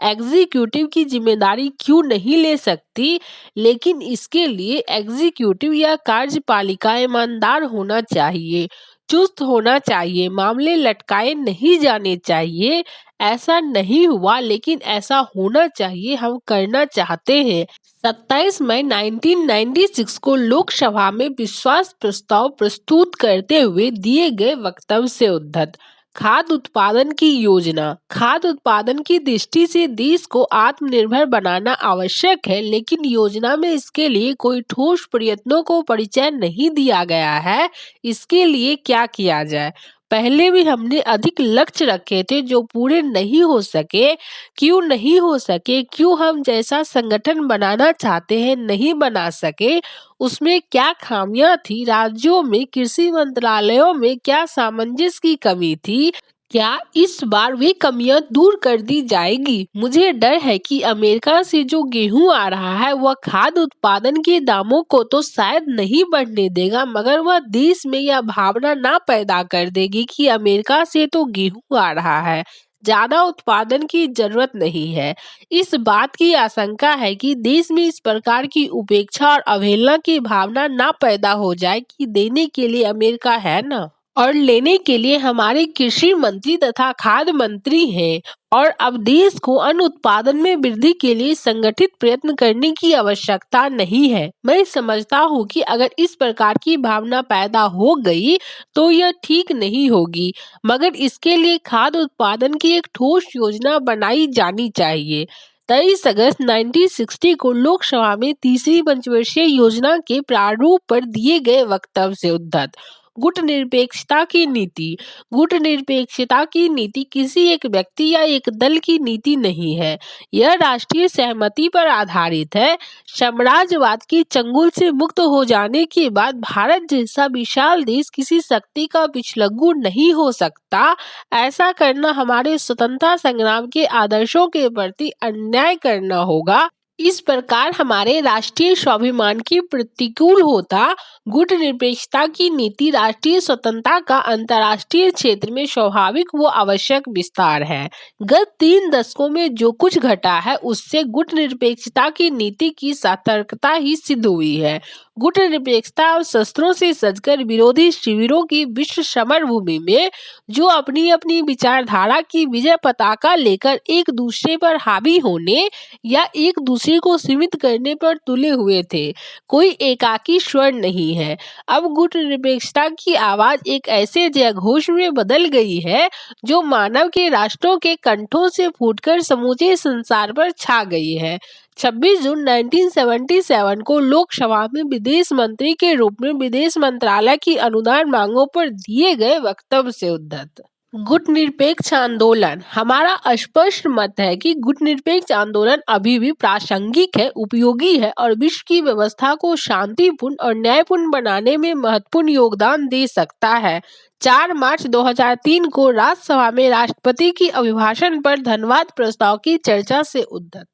एग्जीक्यूटिव की जिम्मेदारी क्यों नहीं ले सकती। लेकिन इसके लिए एग्जीक्यूटिव या कार्यपालिका ईमानदार होना चाहिए, चुस्त होना चाहिए, मामले लटकाए नहीं जाने चाहिए। ऐसा नहीं हुआ, लेकिन ऐसा होना चाहिए, हम करना चाहते हैं। 27 मई 1996 को लोकसभा में विश्वास प्रस्ताव प्रस्तुत करते हुए दिए गए वक्तव्य से उद्धत। खाद्य उत्पादन की योजना। खाद्य उत्पादन की दृष्टि से देश को आत्मनिर्भर बनाना आवश्यक है, लेकिन योजना में इसके लिए कोई ठोस प्रयत्नों को परिचय नहीं दिया गया है। इसके लिए क्या किया जाए। पहले भी हमने अधिक लक्ष्य रखे थे जो पूरे नहीं हो सके। क्यों नहीं हो सके, क्यों हम जैसा संगठन बनाना चाहते हैं नहीं बना सके, उसमें क्या खामियां थी, राज्यों में कृषि मंत्रालयों में क्या सामंजस्य की कमी थी, क्या इस बार वे कमियां दूर कर दी जाएगी। मुझे डर है कि अमेरिका से जो गेहूं आ रहा है वह खाद्य उत्पादन के दामों को तो शायद नहीं बढ़ने देगा, मगर वह देश में यह भावना ना पैदा कर देगी कि अमेरिका से तो गेहूं आ रहा है, ज्यादा उत्पादन की जरूरत नहीं है। इस बात की आशंका है कि देश में इस प्रकार की उपेक्षा और अवहेलना की भावना ना पैदा हो जाए कि देने के लिए अमेरिका है ना, और लेने के लिए हमारे कृषि मंत्री तथा खाद्य मंत्री हैं। और अब देश को अन्न उत्पादन में वृद्धि के लिए संगठित प्रयत्न करने की आवश्यकता नहीं है। मैं समझता हूँ कि अगर इस प्रकार की भावना पैदा हो गई तो यह ठीक नहीं होगी, मगर इसके लिए खाद्य उत्पादन की एक ठोस योजना बनाई जानी चाहिए। 23 अगस्त 1960 को लोकसभा में तीसरी पंचवर्षीय योजना के प्रारूप पर दिए गए वक्तव्य से उद्धत। गुटनिरपेक्षता की नीति। गुटनिरपेक्षता की नीति किसी एक व्यक्ति या एक दल की नीति नहीं है, यह राष्ट्रीय सहमति पर आधारित है। साम्राज्यवाद की चंगुल से मुक्त हो जाने के बाद भारत जैसा विशाल देश किसी शक्ति का पिछलग्गू नहीं हो सकता। ऐसा करना हमारे स्वतंत्रता संग्राम के आदर्शों के प्रति अन्याय करना होगा। इस प्रकार हमारे राष्ट्रीय स्वाभिमान की प्रतिकूल होता। गुटनिरपेक्षता की नीति राष्ट्रीय स्वतंत्रता का अंतर्राष्ट्रीय क्षेत्र में स्वाभाविक व आवश्यक विस्तार है। गत 3 दशकों में जो कुछ घटा है उससे गुटनिरपेक्षता की नीति की सार्थकता ही सिद्ध हुई है। गुटनिरपेक्षता और शस्त्रों से सजकर विरोधी शिविरों की विश्व समर भूमि में जो अपनी अपनी विचारधारा की विजय पताका लेकर एक दूसरे पर हावी होने या एक दूसरे को सीमित करने पर तुले हुए थे, कोई एकाकी स्वर नहीं है। अब गुटनिरपेक्षता की आवाज एक ऐसे जयघोष में बदल गई है जो मानव के राष्ट्रों के कंठों से फूटकर समूचे संसार पर छा गई है। 26 जून 1977 को लोकसभा में विदेश मंत्री के रूप में विदेश मंत्रालय की अनुदान मांगों पर दिए गए वक्तव्य से उद्धत। गुटनिरपेक्ष आंदोलन। हमारा स्पष्ट मत है कि गुटनिरपेक्ष आंदोलन अभी भी प्रासंगिक है, उपयोगी है और विश्व की व्यवस्था को शांतिपूर्ण और न्यायपूर्ण बनाने में महत्वपूर्ण योगदान दे सकता है। 4 मार्च 2003 को राज्यसभा में राष्ट्रपति की अभिभाषण पर धन्यवाद प्रस्ताव की चर्चा से उद्धत।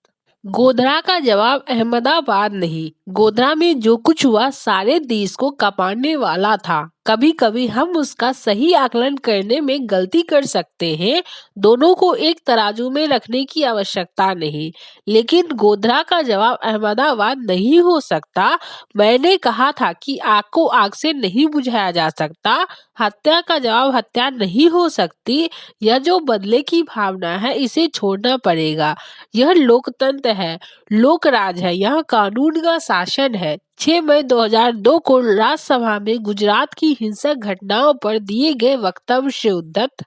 गोधरा का जवाब अहमदाबाद नहीं, गोधरा में जो कुछ हुआ सारे देश को कपाने वाला था। कभी कभी हम उसका सही आकलन करने में गलती कर सकते हैं। दोनों को एक तराजू में रखने की आवश्यकता नहीं। लेकिन गोधरा का जवाब अहमदाबाद नहीं हो सकता। मैंने कहा था कि आग को आग से नहीं बुझाया जा सकता। हत्या का जवाब हत्या नहीं हो सकती। यह जो बदले की भावना है इसे छोड़ना पड़ेगा। यह लोकतंत्र है, लोकराज है, यहाँ कानून का शासन है। 6 मई 2002 को राज्यसभा में गुजरात की हिंसक घटनाओं पर दिए गए वक्तव्य से उद्धत।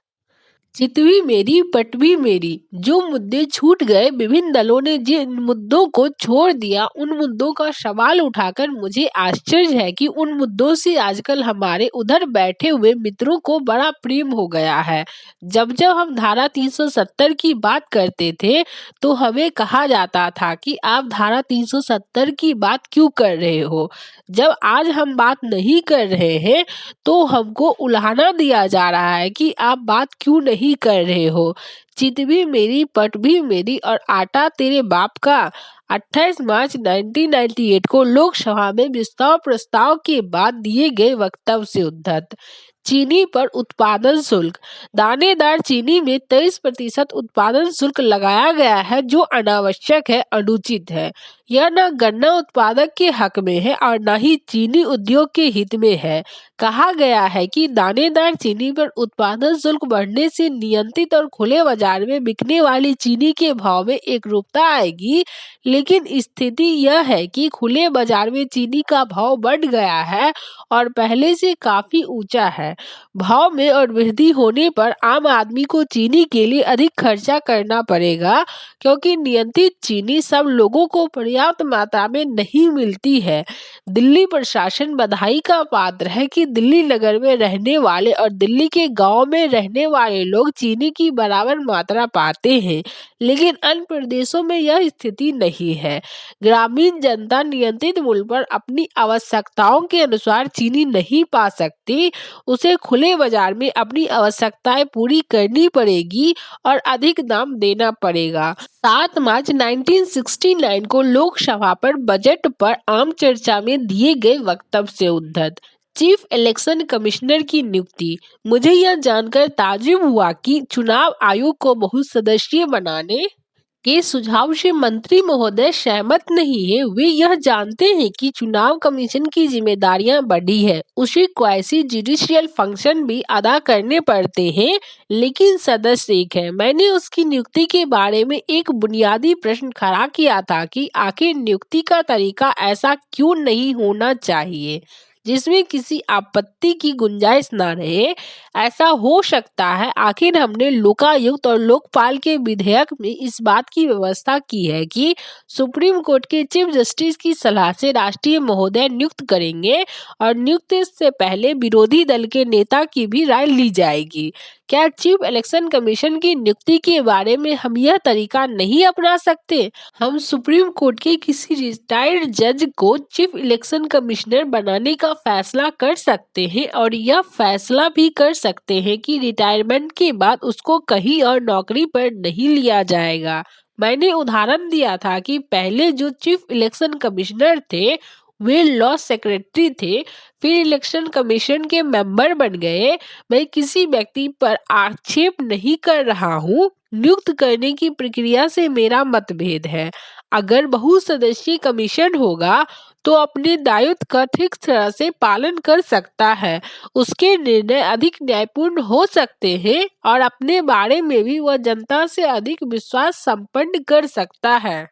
चितवी मेरी पटवी मेरी, जो मुद्दे छूट गए, विभिन्न दलों ने जिन मुद्दों को छोड़ दिया, उन मुद्दों का सवाल उठाकर मुझे आश्चर्य है कि उन मुद्दों से आजकल हमारे उधर बैठे हुए मित्रों को बड़ा प्रेम हो गया है। जब जब हम धारा 370 की बात करते थे तो हमें कहा जाता था कि आप धारा 370 की बात क्यों कर रहे हो। जब आज हम बात नहीं कर रहे हैं तो हमको उल्हाना दिया जा रहा है कि आप बात क्यों नहीं कर रहे हो। चित भी मेरी, पट भी मेरी और आटा तेरे बाप का। 28 मार्च 1998 को लोकसभा में विस्तार प्रस्ताव के बाद दिए गए वक्तव्य से उद्धत। चीनी पर उत्पादन शुल्क। दानेदार चीनी में 23% उत्पादन शुल्क लगाया गया है, जो अनावश्यक है, अनुचित है। यह न गन्ना उत्पादक के हक में है और न ही चीनी उद्योग के हित में है। कहा गया है कि दानेदार चीनी पर उत्पादन शुल्क बढ़ने से नियंत्रित और खुले बाजार में बिकने वाली चीनी के भाव में एकरूपता आएगी। लेकिन स्थिति यह है कि खुले बाजार में चीनी का भाव बढ़ गया है और पहले से काफी ऊंचा है। भाव में और वृद्धि होने पर आम आदमी को चीनी के लिए अधिक खर्चा करना पड़ेगा, क्योंकि नियंत्रित चीनी सब लोगों को पर्याप्त मात्रा में नहीं मिलती है। दिल्ली प्रशासन बधाई का पात्र है कि दिल्ली नगर में रहने वाले और दिल्ली के गांव में रहने वाले लोग चीनी की बराबर मात्रा पाते हैं, लेकिन अन्य प्रदेशों में यह स्थिति नहीं है। ग्रामीण जनता नियंत्रित मूल्य पर अपनी आवश्यकताओं के अनुसार चीनी नहीं पा सकती। उसे खुले बाजार में अपनी आवश्यकताएं पूरी करनी पड़ेगी और अधिक दाम देना पड़ेगा। 7 मार्च 1969 को लोकसभा पर बजट पर आम चर्चा में दिए गए वक्तव्य से उद्धत। चीफ इलेक्शन कमिश्नर की नियुक्ति। मुझे यह जानकर ताज्जुब हुआ कि चुनाव आयोग को बहुसदस्यीय बनाने के सुझाव से मंत्री महोदय सहमत नहीं है। वे यह जानते हैं कि चुनाव कमीशन की जिम्मेदारियां बढ़ी है, उसे क्वासी जुडिशियल फंक्शन भी अदा करने पड़ते हैं, लेकिन सदस्य एक है। मैंने उसकी नियुक्ति के बारे में एक बुनियादी प्रश्न खड़ा किया था कि आखिर नियुक्ति का तरीका ऐसा क्यों नहीं होना चाहिए जिसमें किसी आपत्ति की गुंजाइश न रहे। ऐसा हो सकता है। आखिर हमने लोकायुक्त और लोकपाल के विधेयक में इस बात की व्यवस्था की है कि सुप्रीम कोर्ट के चीफ जस्टिस की सलाह से राष्ट्रीय महोदय नियुक्त करेंगे और नियुक्ति से पहले विरोधी दल के नेता की भी राय ली जाएगी। क्या चीफ इलेक्शन कमीशन की नियुक्ति के बारे में हम यह तरीका नहीं अपना सकते? हम सुप्रीम कोर्ट के किसी रिटायर्ड जज को चीफ इलेक्शन कमिश्नर बनाने का फैसला कर सकते हैं और यह फैसला भी कर सकते हैं कि रिटायरमेंट के बाद उसको कहीं और नौकरी पर नहीं लिया जाएगा। मैंने उदाहरण दिया था कि पहले जो चीफ इलेक्शन कमिश्नर थे वे लॉ सेक्रेटरी थे, फिर इलेक्शन कमीशन के मेंबर बन गए। मैं किसी व्यक्ति पर आक्षेप नहीं कर रहा हूँ। नियुक्त करने की प्रक्रिया से मेरा मतभेद है। अगर बहुसदस्यीय कमीशन होगा तो अपने दायित्व का ठीक तरह से पालन कर सकता है, उसके निर्णय अधिक न्यायपूर्ण हो सकते हैं और अपने बारे में भी वह जनता से अधिक विश्वास संपन्न कर सकता है।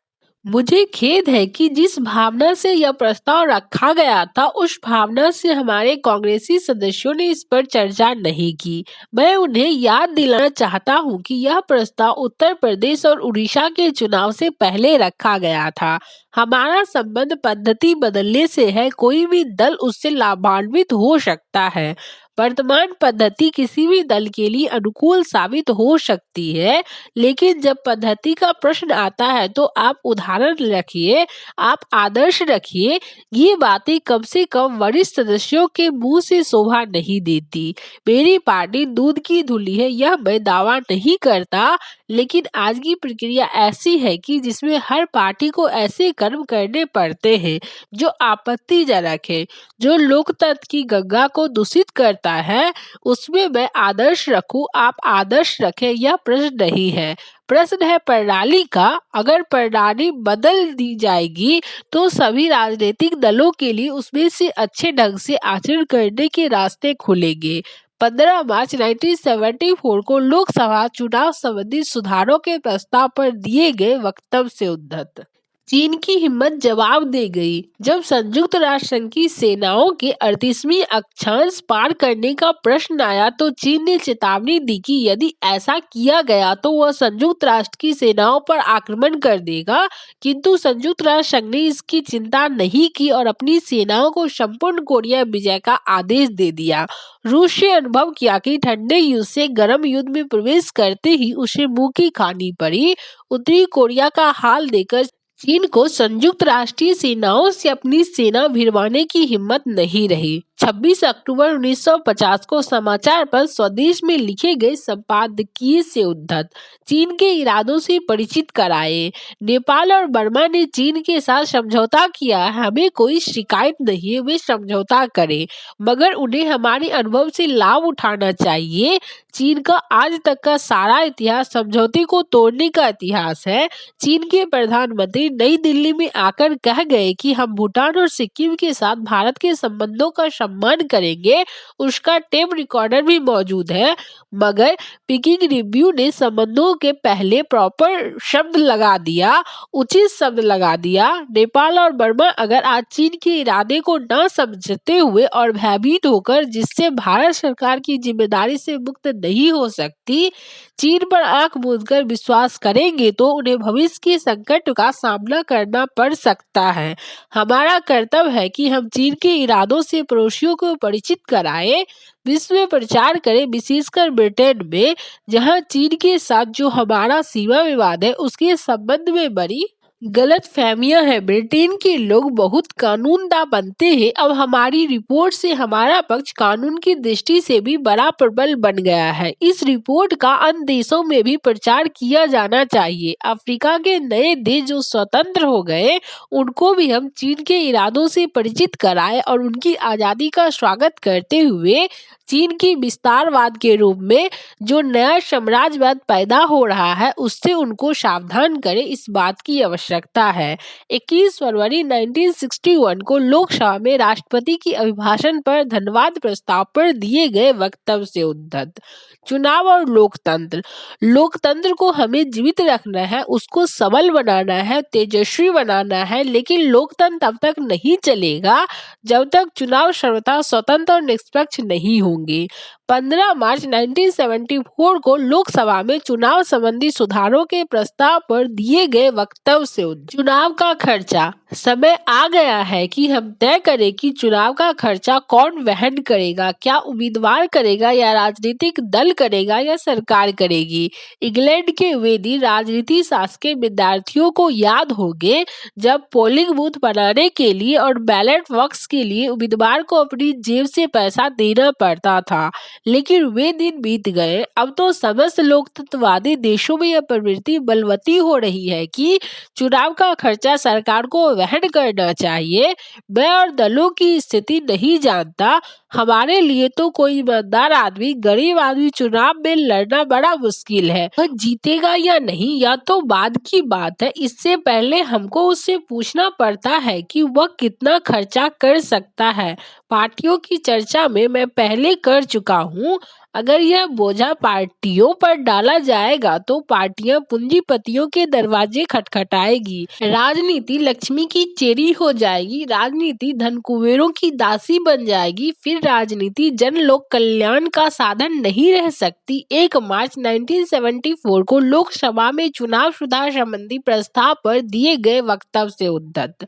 मुझे खेद है कि जिस भावना से यह प्रस्ताव रखा गया था उस भावना से हमारे कांग्रेसी सदस्यों ने इस पर चर्चा नहीं की। मैं उन्हें याद दिलाना चाहता हूं कि यह प्रस्ताव उत्तर प्रदेश और उड़ीसा के चुनाव से पहले रखा गया था। हमारा संबंध पद्धति बदलने से है, कोई भी दल उससे लाभान्वित हो सकता है। वर्तमान पद्धति किसी भी दल के लिए अनुकूल साबित हो सकती है, लेकिन जब पद्धति का प्रश्न आता है तो आप उदाहरण रखिए, आप आदर्श रखिए। ये बातें कम से कम वरिष्ठ सदस्यों के मुंह से शोभा नहीं देती। मेरी पार्टी दूध की धुली है, यह मैं दावा नहीं करता, लेकिन आज की प्रक्रिया ऐसी है कि जिसमें हर पार्टी को ऐसे कर्म करने पड़ते हैं जो आपत्तिजनक है, जो लोकतंत्र की गंगा को दूषित करता है। उसमें मैं आदर्श रखूं, आप आदर्श रखें, यह प्रश्न नहीं है। प्रश्न है प्रणाली का। अगर प्रणाली बदल दी जाएगी तो सभी राजनीतिक दलों के लिए उसमें से अच्छे ढंग से आचरण करने के रास्ते खुलेंगे। 15 मार्च 1974 को लोकसभा चुनाव संबंधी सुधारों के प्रस्ताव पर दिए गए वक्तव्य से उद्धत। चीन की हिम्मत जवाब दे गई। जब संयुक्त राष्ट्र संघ की सेनाओं के 38वीं अक्षांश पार करने का प्रश्न आया तो चीन ने चेतावनी दी कि यदि ऐसा किया गया तो वह संयुक्त राष्ट्र की सेनाओं पर आक्रमण कर देगा, किंतु संयुक्त राष्ट्र संघ ने इसकी चिंता नहीं की और अपनी सेनाओं को संपूर्ण कोरिया विजय का आदेश दे दिया। रूस ने अनुभव किया कि ठंडे युद्ध से गर्म युद्ध में प्रवेश करते ही उसे मुंह की खानी पड़ी। उत्तरी कोरिया का हाल देखकर चीन को संयुक्त राष्ट्रीय सेनाओं से अपनी सेना भिड़वाने की हिम्मत नहीं रही। 26 अक्टूबर 1950 को समाचार पत्र स्वदेश में लिखे गए संपादकीय से उद्धत। चीन के इरादों से परिचित कराए। नेपाल और बर्मा ने चीन के साथ समझौता किया, हमें कोई शिकायत नहीं है, वे समझौता करें, मगर उन्हें हमारे अनुभव से लाभ उठाना चाहिए। चीन का आज तक का सारा इतिहास समझौते को तोड़ने का इतिहास है। चीन के प्रधानमंत्री नई दिल्ली में आकर कह गए कि हम भूटान और सिक्किम के साथ भारत के संबंधों का सम्मान करेंगे। उसका टेप रिकॉर्डर भी मौजूद है, मगर पीकिंग रिव्यू ने संबंधों के पहले प्रॉपर शब्द लगा दिया, उचित शब्द लगा दिया। नेपाल और बर्मा अगर आज चीन के इरादे को न समझते हुए और भयभीत होकर, जिससे भारत सरकार की जिम्मेदारी से मुक्त नहीं हो सकती, चीन पर आंख मूंदकर विश्वास करेंगे तो उन्हें भविष्य के संकट का सामना करना पड़ सकता है। हमारा कर्तव्य है कि हम चीन के इरादों से पड़ोसियों को परिचित कराएं, विश्व में प्रचार करें, विशेषकर ब्रिटेन में, जहां चीन के साथ जो हमारा सीमा विवाद है उसके संबंध में बड़ी गलत फहमियां हैं। ब्रिटेन के लोग बहुत कानूनदा बनते हैं। अब हमारी रिपोर्ट से हमारा पक्ष कानून की दृष्टि से भी बड़ा प्रबल बन गया है। इस रिपोर्ट का अन्य देशों में भी प्रचार किया जाना चाहिए। अफ्रीका के नए देश जो स्वतंत्र हो गए, उनको भी हम चीन के इरादों से परिचित कराएं और उनकी आजादी का स्वागत करते हुए चीन की विस्तारवाद के रूप में जो नया साम्राज्यवाद पैदा हो रहा है उससे उनको सावधान करें, इस बात की आवश्यकता है। 21 फरवरी 1961 को लोकसभा में राष्ट्रपति की अभिभाषण पर धन्यवाद प्रस्ताव पर दिए गए वक्तव्य से उद्धत। चुनाव और लोकतंत्र। लोकतंत्र को हमें जीवित रखना है, उसको सबल बनाना है, तेजस्वी बनाना है, लेकिन लोकतंत्र तब तक नहीं चलेगा जब तक चुनाव सर्वथा स्वतंत्र और निष्पक्ष नहीं होंगे। 15 मार्च 1974 को लोकसभा में चुनाव संबंधी सुधारों के प्रस्ताव पर दिए गए वक्तव्य से चुनाव का खर्चा। समय आ गया है कि हम तय करें कि चुनाव का खर्चा कौन वहन करेगा, क्या उम्मीदवार करेगा या राजनीतिक दल करेगा या सरकार करेगी। इंग्लैंड के वे दिन राजनीति शास्त्र के विद्यार्थियों को याद होंगे जब पोलिंग बूथ बनाने के लिए और बैलेट बॉक्स के लिए उम्मीदवार को अपनी जेब से पैसा देना पड़ता था, लेकिन वे दिन बीत गए। अब तो समस्त लोकतंत्रवादी देशों में यह प्रवृत्ति बलवती हो रही है कि चुनाव का खर्चा सरकार को वहन करना चाहिए। मैं और दलों की स्थिति नहीं जानता, हमारे लिए तो कोई ईमानदार आदमी, गरीब आदमी चुनाव में लड़ना बड़ा मुश्किल है। वह जीतेगा या नहीं यह तो बाद की बात है, इससे पहले हमको उससे पूछना पड़ता है कि वह कितना खर्चा कर सकता है। पार्टियों की चर्चा में मैं पहले कर चुका हूँ। अगर यह बोझा पार्टियों पर डाला जाएगा तो पार्टियां पूंजीपतियों के दरवाजे खटखटाएगी। राजनीति लक्ष्मी की चेरी हो जाएगी, राजनीति धन कुबेरों की दासी बन जाएगी, फिर राजनीति जन लोक कल्याण का साधन नहीं रह सकती। 1 मार्च 1974 को लोकसभा में चुनाव सुधार संबंधी प्रस्ताव पर दिए गए वक्तव्य से उद्धत।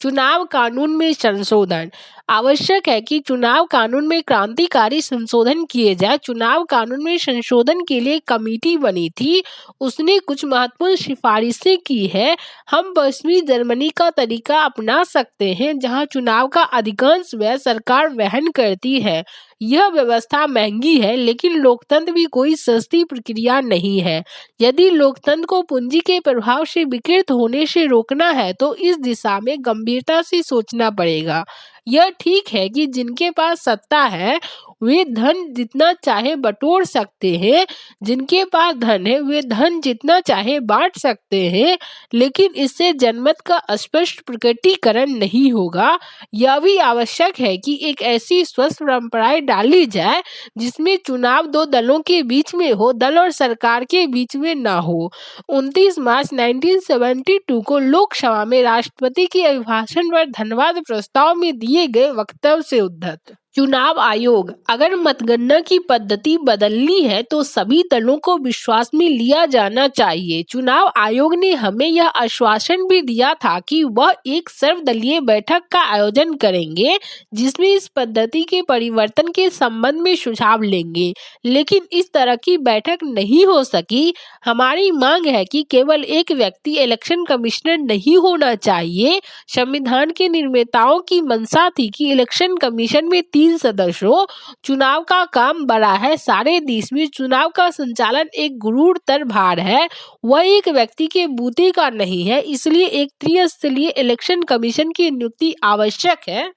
चुनाव कानून में संशोधन। आवश्यक है कि चुनाव कानून में क्रांतिकारी संशोधन किए जाए। चुनाव कानून में संशोधन के लिए कमेटी बनी थी, उसने कुछ महत्वपूर्ण सिफारिशें की है। हम पश्चिमी जर्मनी का तरीका अपना सकते हैं, जहां चुनाव का अधिकांश व्यय सरकार वहन करती है। यह व्यवस्था महंगी है, लेकिन लोकतंत्र भी कोई सस्ती प्रक्रिया नहीं है। यदि लोकतंत्र को पूंजी के प्रभाव से विकृत होने से रोकना है, तो इस दिशा में गंभीरता से सोचना पड़ेगा। यह ठीक है कि जिनके पास सत्ता है वे धन जितना चाहे बटोर सकते हैं, जिनके पास धन है वे धन जितना चाहे बांट सकते हैं, लेकिन इससे जनमत का स्पष्ट प्रकटीकरण नहीं होगा। यह भी आवश्यक है कि एक ऐसी स्वस्थ परंपराएं डाली जाए जिसमें चुनाव दो दलों के बीच में हो, दल और सरकार के बीच में ना हो। 29 मार्च 1972 को लोकसभा में राष्ट्रपति के अभिभाषण पर धन्यवाद प्रस्ताव में दिए गए वक्तव्य से उद्धृत। चुनाव आयोग, अगर मतगणना की पद्धति बदलनी है तो सभी दलों को विश्वास में लिया जाना चाहिए। चुनाव आयोग ने हमें यह आश्वासन भी दिया था कि वह एक सर्वदलीय बैठक का आयोजन करेंगे, जिसमें इस पद्धति के परिवर्तन के संबंध में सुझाव लेंगे, लेकिन इस तरह की बैठक नहीं हो सकी। हमारी मांग है कि केवल एक व्यक्ति इलेक्शन कमिश्नर नहीं होना चाहिए। संविधान के निर्माताओं की मंशा थी कि इलेक्शन कमीशन में 3 सदस्य हो। चुनाव का काम बड़ा है, सारे देश में चुनाव का संचालन एक गुरुतर भार है, वह एक व्यक्ति के बूते का नहीं है। इसलिए एक त्रिस्तरीय इलेक्शन कमीशन की नियुक्ति आवश्यक है,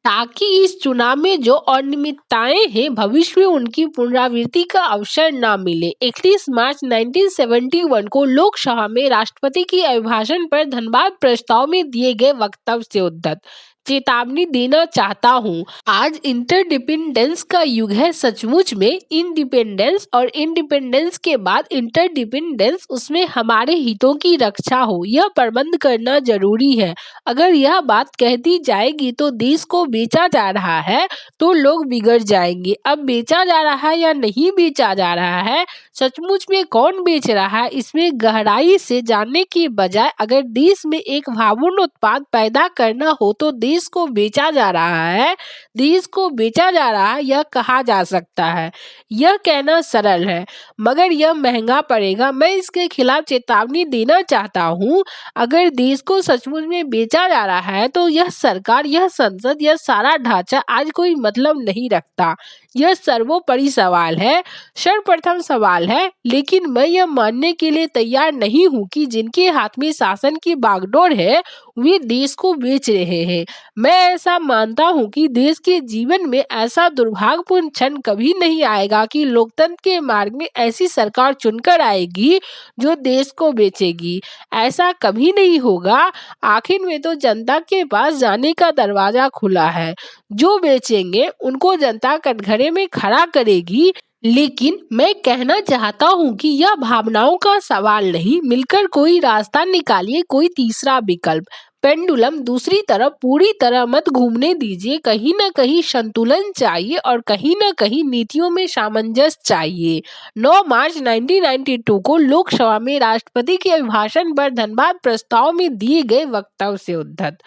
ताकि इस चुनाव में जो अनियमितताएं हैं भविष्य में उनकी पुनरावृत्ति का अवसर न मिले। 31 मार्च 1971 को लोकसभा में राष्ट्रपति के अभिभाषण पर धन्यवाद प्रस्ताव में दिए गए वक्तव्य से उद्धृत। चेतावनी देना चाहता हूँ, आज इंटरडिपेंडेंस का युग है। सचमुच में इंडिपेंडेंस और इंडिपेंडेंस के बाद इंटरडिपेंडेंस, उसमें हमारे हितों की रक्षा हो, यह प्रबंध करना जरूरी है। अगर यह बात कह दी जाएगी तो देश को बेचा जा रहा है, तो लोग बिगड़ जाएंगे। अब बेचा जा रहा है या नहीं बेचा जा रहा है, सचमुच में कौन बेच रहा है, इसमें गहराई से जानने की बजाय अगर देश में एक भावपूर्ण उत्पाद पैदा करना हो तो देश को बेचा जा रहा है, देश को बेचा जा रहा है, यह कहा जा सकता है। यह कहना सरल है, मगर यह महंगा पड़ेगा। मैं इसके खिलाफ चेतावनी देना चाहता हूँ। अगर देश को सचमुच में बेचा जा रहा है तो यह सरकार, यह संसद, यह सारा ढांचा आज कोई मतलब नहीं रखता। यह सर्वोपरि सवाल है, सर्वप्रथम सवाल है। लेकिन मैं यह मानने के लिए तैयार नहीं हूँ कि जिनके हाथ में शासन की बागडोर है वे देश को बेच रहे हैं। मैं ऐसा मानता हूँ कि देश के जीवन में ऐसा दुर्भाग्यपूर्ण क्षण कभी नहीं आएगा कि लोकतंत्र के मार्ग में ऐसी सरकार चुनकर आएगी जो देश को बेचेगी। ऐसा कभी नहीं होगा। आखिर में तो जनता के पास जाने का दरवाजा खुला है। जो बेचेंगे उनको जनता कटघरे में खड़ा करेगी। लेकिन मैं कहना चाहता हूँ कि यह भावनाओं का सवाल नहीं, मिलकर कोई रास्ता निकालिए, कोई तीसरा विकल्प। पेंडुलम दूसरी तरफ पूरी तरह मत घूमने दीजिए। कहीं न कहीं संतुलन चाहिए और कहीं न कहीं नीतियों में सामंजस्य चाहिए। 9 मार्च 1992 को लोकसभा में राष्ट्रपति के अभिभाषण पर धन्यवाद प्रस्ताव में दिए गए वक्तव्य से उद्धृत।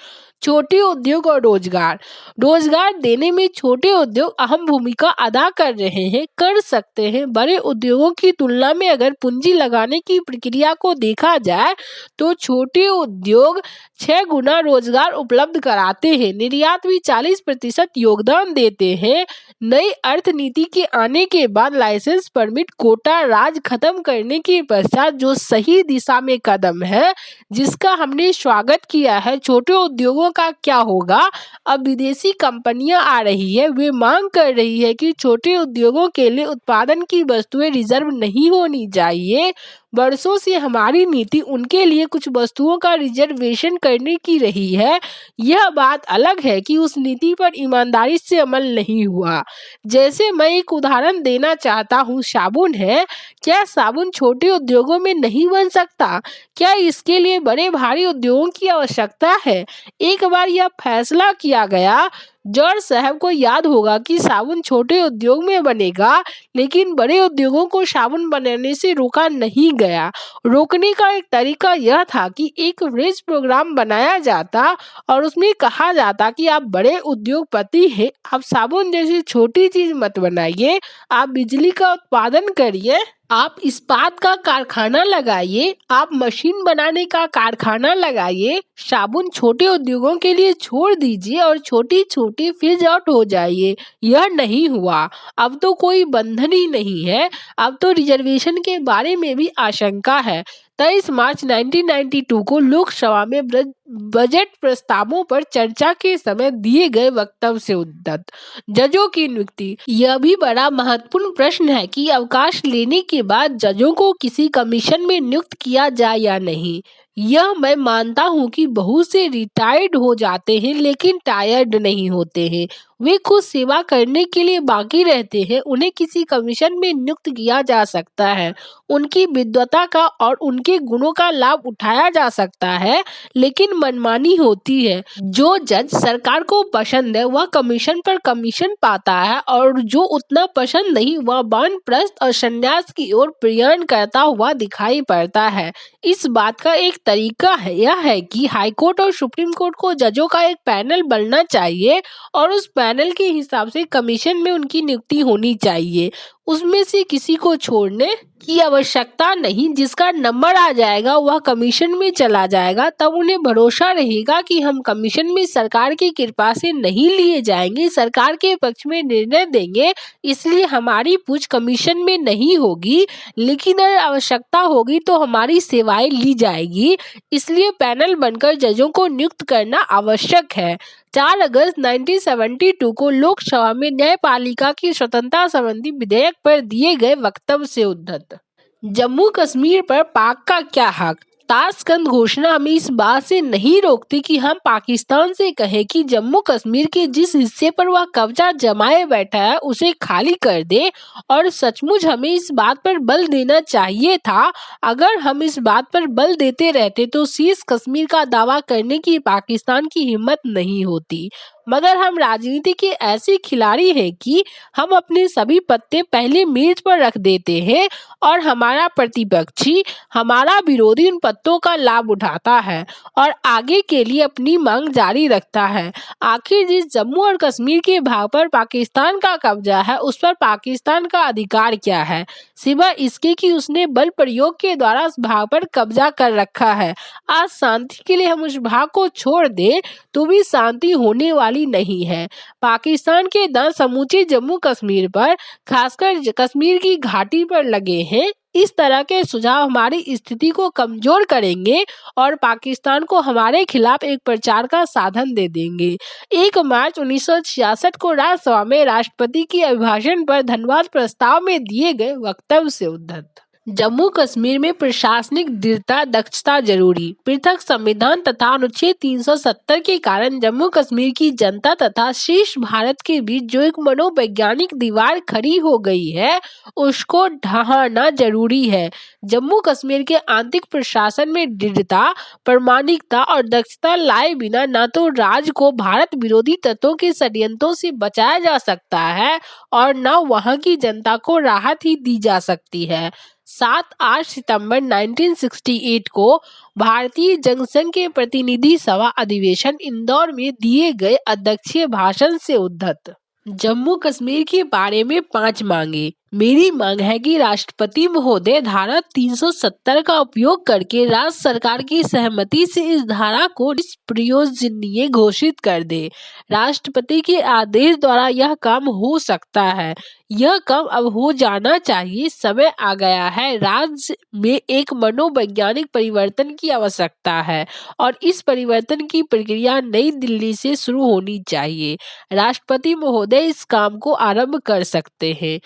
छोटे उद्योग और रोजगार, रोजगार देने में छोटे उद्योग अहम भूमिका अदा कर रहे हैं, कर सकते हैं। बड़े उद्योगों की तुलना में अगर पूंजी लगाने की प्रक्रिया को देखा जाए तो छोटे उद्योग 6 गुना रोजगार उपलब्ध कराते हैं। निर्यात भी 40% योगदान देते हैं। नई अर्थनीति के आने के बाद लाइसेंस, परमिट, कोटा राज खत्म करने के पश्चात जो सही दिशा में कदम है, जिसका हमने स्वागत किया है, छोटे उद्योगों का क्या होगा? अब विदेशी कंपनियां आ रही है, वे मांग कर रही है कि छोटे उद्योगों के लिए उत्पादन की वस्तुएं रिजर्व नहीं होनी चाहिए। वर्षों से हमारी नीति उनके लिए कुछ वस्तुओं का रिजर्वेशन करने की रही है। यह बात अलग है कि उस नीति पर ईमानदारी से अमल नहीं हुआ। जैसे मैं एक उदाहरण देना चाहता हूँ, साबुन है। क्या साबुन छोटे उद्योगों में नहीं बन सकता? क्या इसके लिए बड़े भारी उद्योगों की आवश्यकता है? एक बार यह फैसला किया गया जॉर्ज साहब को याद होगा कि साबुन छोटे उद्योग में बनेगा, लेकिन बड़े उद्योगों को साबुन बनाने से रोका नहीं गया। रोकने का एक तरीका यह था कि एक ब्रिज प्रोग्राम बनाया जाता और उसमें कहा जाता कि आप बड़े उद्योगपति हैं, आप साबुन जैसी छोटी चीज मत बनाइए, आप बिजली का उत्पादन करिए, आप इस्पात का कारखाना लगाइए, आप मशीन बनाने का कारखाना लगाइए, साबुन छोटे उद्योगों के लिए छोड़ दीजिए और छोटी छोटी फिज आउट हो जाइए। यह नहीं हुआ। अब तो कोई बंधन ही नहीं है, अब तो रिजर्वेशन के बारे में भी आशंका है। 23 मार्च 1992 को लोकसभा में बजट प्रस्तावों पर चर्चा के समय दिए गए वक्तव्य से उद्धत जजों की नियुक्ति। यह भी बड़ा महत्वपूर्ण प्रश्न है कि अवकाश लेने के बाद जजों को किसी कमीशन में नियुक्त किया जाए या नहीं। यह मैं मानता हूं कि बहुत से रिटायर्ड हो जाते हैं लेकिन टायर्ड नहीं होते हैं। वे खुद सेवा करने के लिए बाकी रहते हैं। उन्हें किसी कमीशन में नियुक्त किया जा सकता है, उनकी विद्वता का और उनके गुणों का लाभ उठाया जा सकता है, लेकिन मनमानी होती है। जो जज सरकार को पसंद है वह कमीशन पर कमीशन पाता है और जो उतना पसंद नहीं वह वानप्रस्थ और संन्यास की ओर प्रयाण करता हुआ दिखाई पड़ता है। इस बात का एक तरीका है यह है कि हाईकोर्ट और सुप्रीम कोर्ट को जजों का एक पैनल बनना चाहिए और उस पैनल के हिसाब से कमीशन में उनकी नियुक्ति होनी चाहिए। उसमें से किसी को छोड़ने की आवश्यकता नहीं। जिसका नंबर आ जाएगा वह कमीशन में चला जाएगा। तब उन्हें भरोसा रहेगा कि हम कमीशन में सरकार की कृपा से नहीं लिए जाएंगे, सरकार के पक्ष में निर्णय देंगे, इसलिए हमारी पूछ कमीशन में नहीं होगी, लेकिन अगर आवश्यकता होगी तो हमारी सेवाएं ली जाएगी। इसलिए पैनल बनकर जजों को नियुक्त करना आवश्यक है। 4 अगस्त 1972 को लोकसभा में न्यायपालिका की स्वतंत्रता संबंधी विधेयक पर दिए गए वक्तव्य से उद्धत जम्मू कश्मीर पर पाक का क्या हक। ताशकंद घोषणा हमें इस बात से नहीं रोकती कि हम पाकिस्तान से कहें कि जम्मू कश्मीर के जिस हिस्से पर वह कब्जा जमाए बैठा है उसे खाली कर दे, और सचमुच हमें इस बात पर बल देना चाहिए था। अगर हम इस बात पर बल देते रहते तो शेष कश्मीर का दावा करने की पाकिस्तान की हिम्मत नहीं होती। मगर हम राजनीति के ऐसे खिलाड़ी हैं कि हम अपने सभी पत्ते पहले मेज पर रख देते हैं और हमारा प्रतिपक्षी, हमारा विरोधी उन पत्तों का लाभ उठाता है और आगे के लिए अपनी मांग जारी रखता है। आखिर जिस जम्मू और कश्मीर के भाग पर पाकिस्तान का कब्जा है उस पर पाकिस्तान का अधिकार क्या है, सिवाय इसके कि उसने बल प्रयोग के द्वारा उस भाग पर कब्जा कर रखा है। आज शांति के लिए हम उस भाग को छोड़ दें तो भी शांति होने वाली नहीं है। पाकिस्तान के दांव समूचे जम्मू कश्मीर पर, खासकर कश्मीर की घाटी पर लगे हैं। इस तरह के सुझाव हमारी स्थिति को कमजोर करेंगे और पाकिस्तान को हमारे खिलाफ एक प्रचार का साधन दे देंगे। 1 मार्च 1966 को राज्यसभा में राष्ट्रपति के अभिभाषण पर धन्यवाद प्रस्ताव में दिए गए वक्तव्य से उद्धत जम्मू कश्मीर में प्रशासनिक दृढ़ता दक्षता जरूरी। पृथक संविधान तथा अनुच्छेद 370 के कारण जम्मू कश्मीर की जनता तथा शेष भारत के बीच जो एक मनोवैज्ञानिक दीवार खड़ी हो गई है उसको ढहाना जरूरी है। जम्मू कश्मीर के आंतरिक प्रशासन में दृढ़ता, प्रामाणिकता और दक्षता लाए बिना न तो राज्य को भारत विरोधी तत्वों के षड्यंत्रों से बचाया जा सकता है और न वहां की जनता को राहत ही दी जा सकती है। 7-8 सितंबर 1968 को भारतीय जनसंघ के प्रतिनिधि सभा अधिवेशन इंदौर में दिए गए अध्यक्षीय भाषण से उद्धत जम्मू कश्मीर के बारे में 5 मांगे। मेरी मांग है कि राष्ट्रपति महोदय धारा 370 का उपयोग करके राज्य सरकार की सहमति से इस धारा को निष्प्रयोजनीय घोषित कर दे। राष्ट्रपति के आदेश द्वारा यह काम हो सकता है। यह काम अब हो जाना चाहिए। समय आ गया है। राज्य में एक मनोवैज्ञानिक परिवर्तन की आवश्यकता है और इस परिवर्तन की प्रक्रिया नई दिल्ली से शुरू होनी चाहिए। राष्ट्रपति महोदय इस काम को आरंभ कर सकते हैं।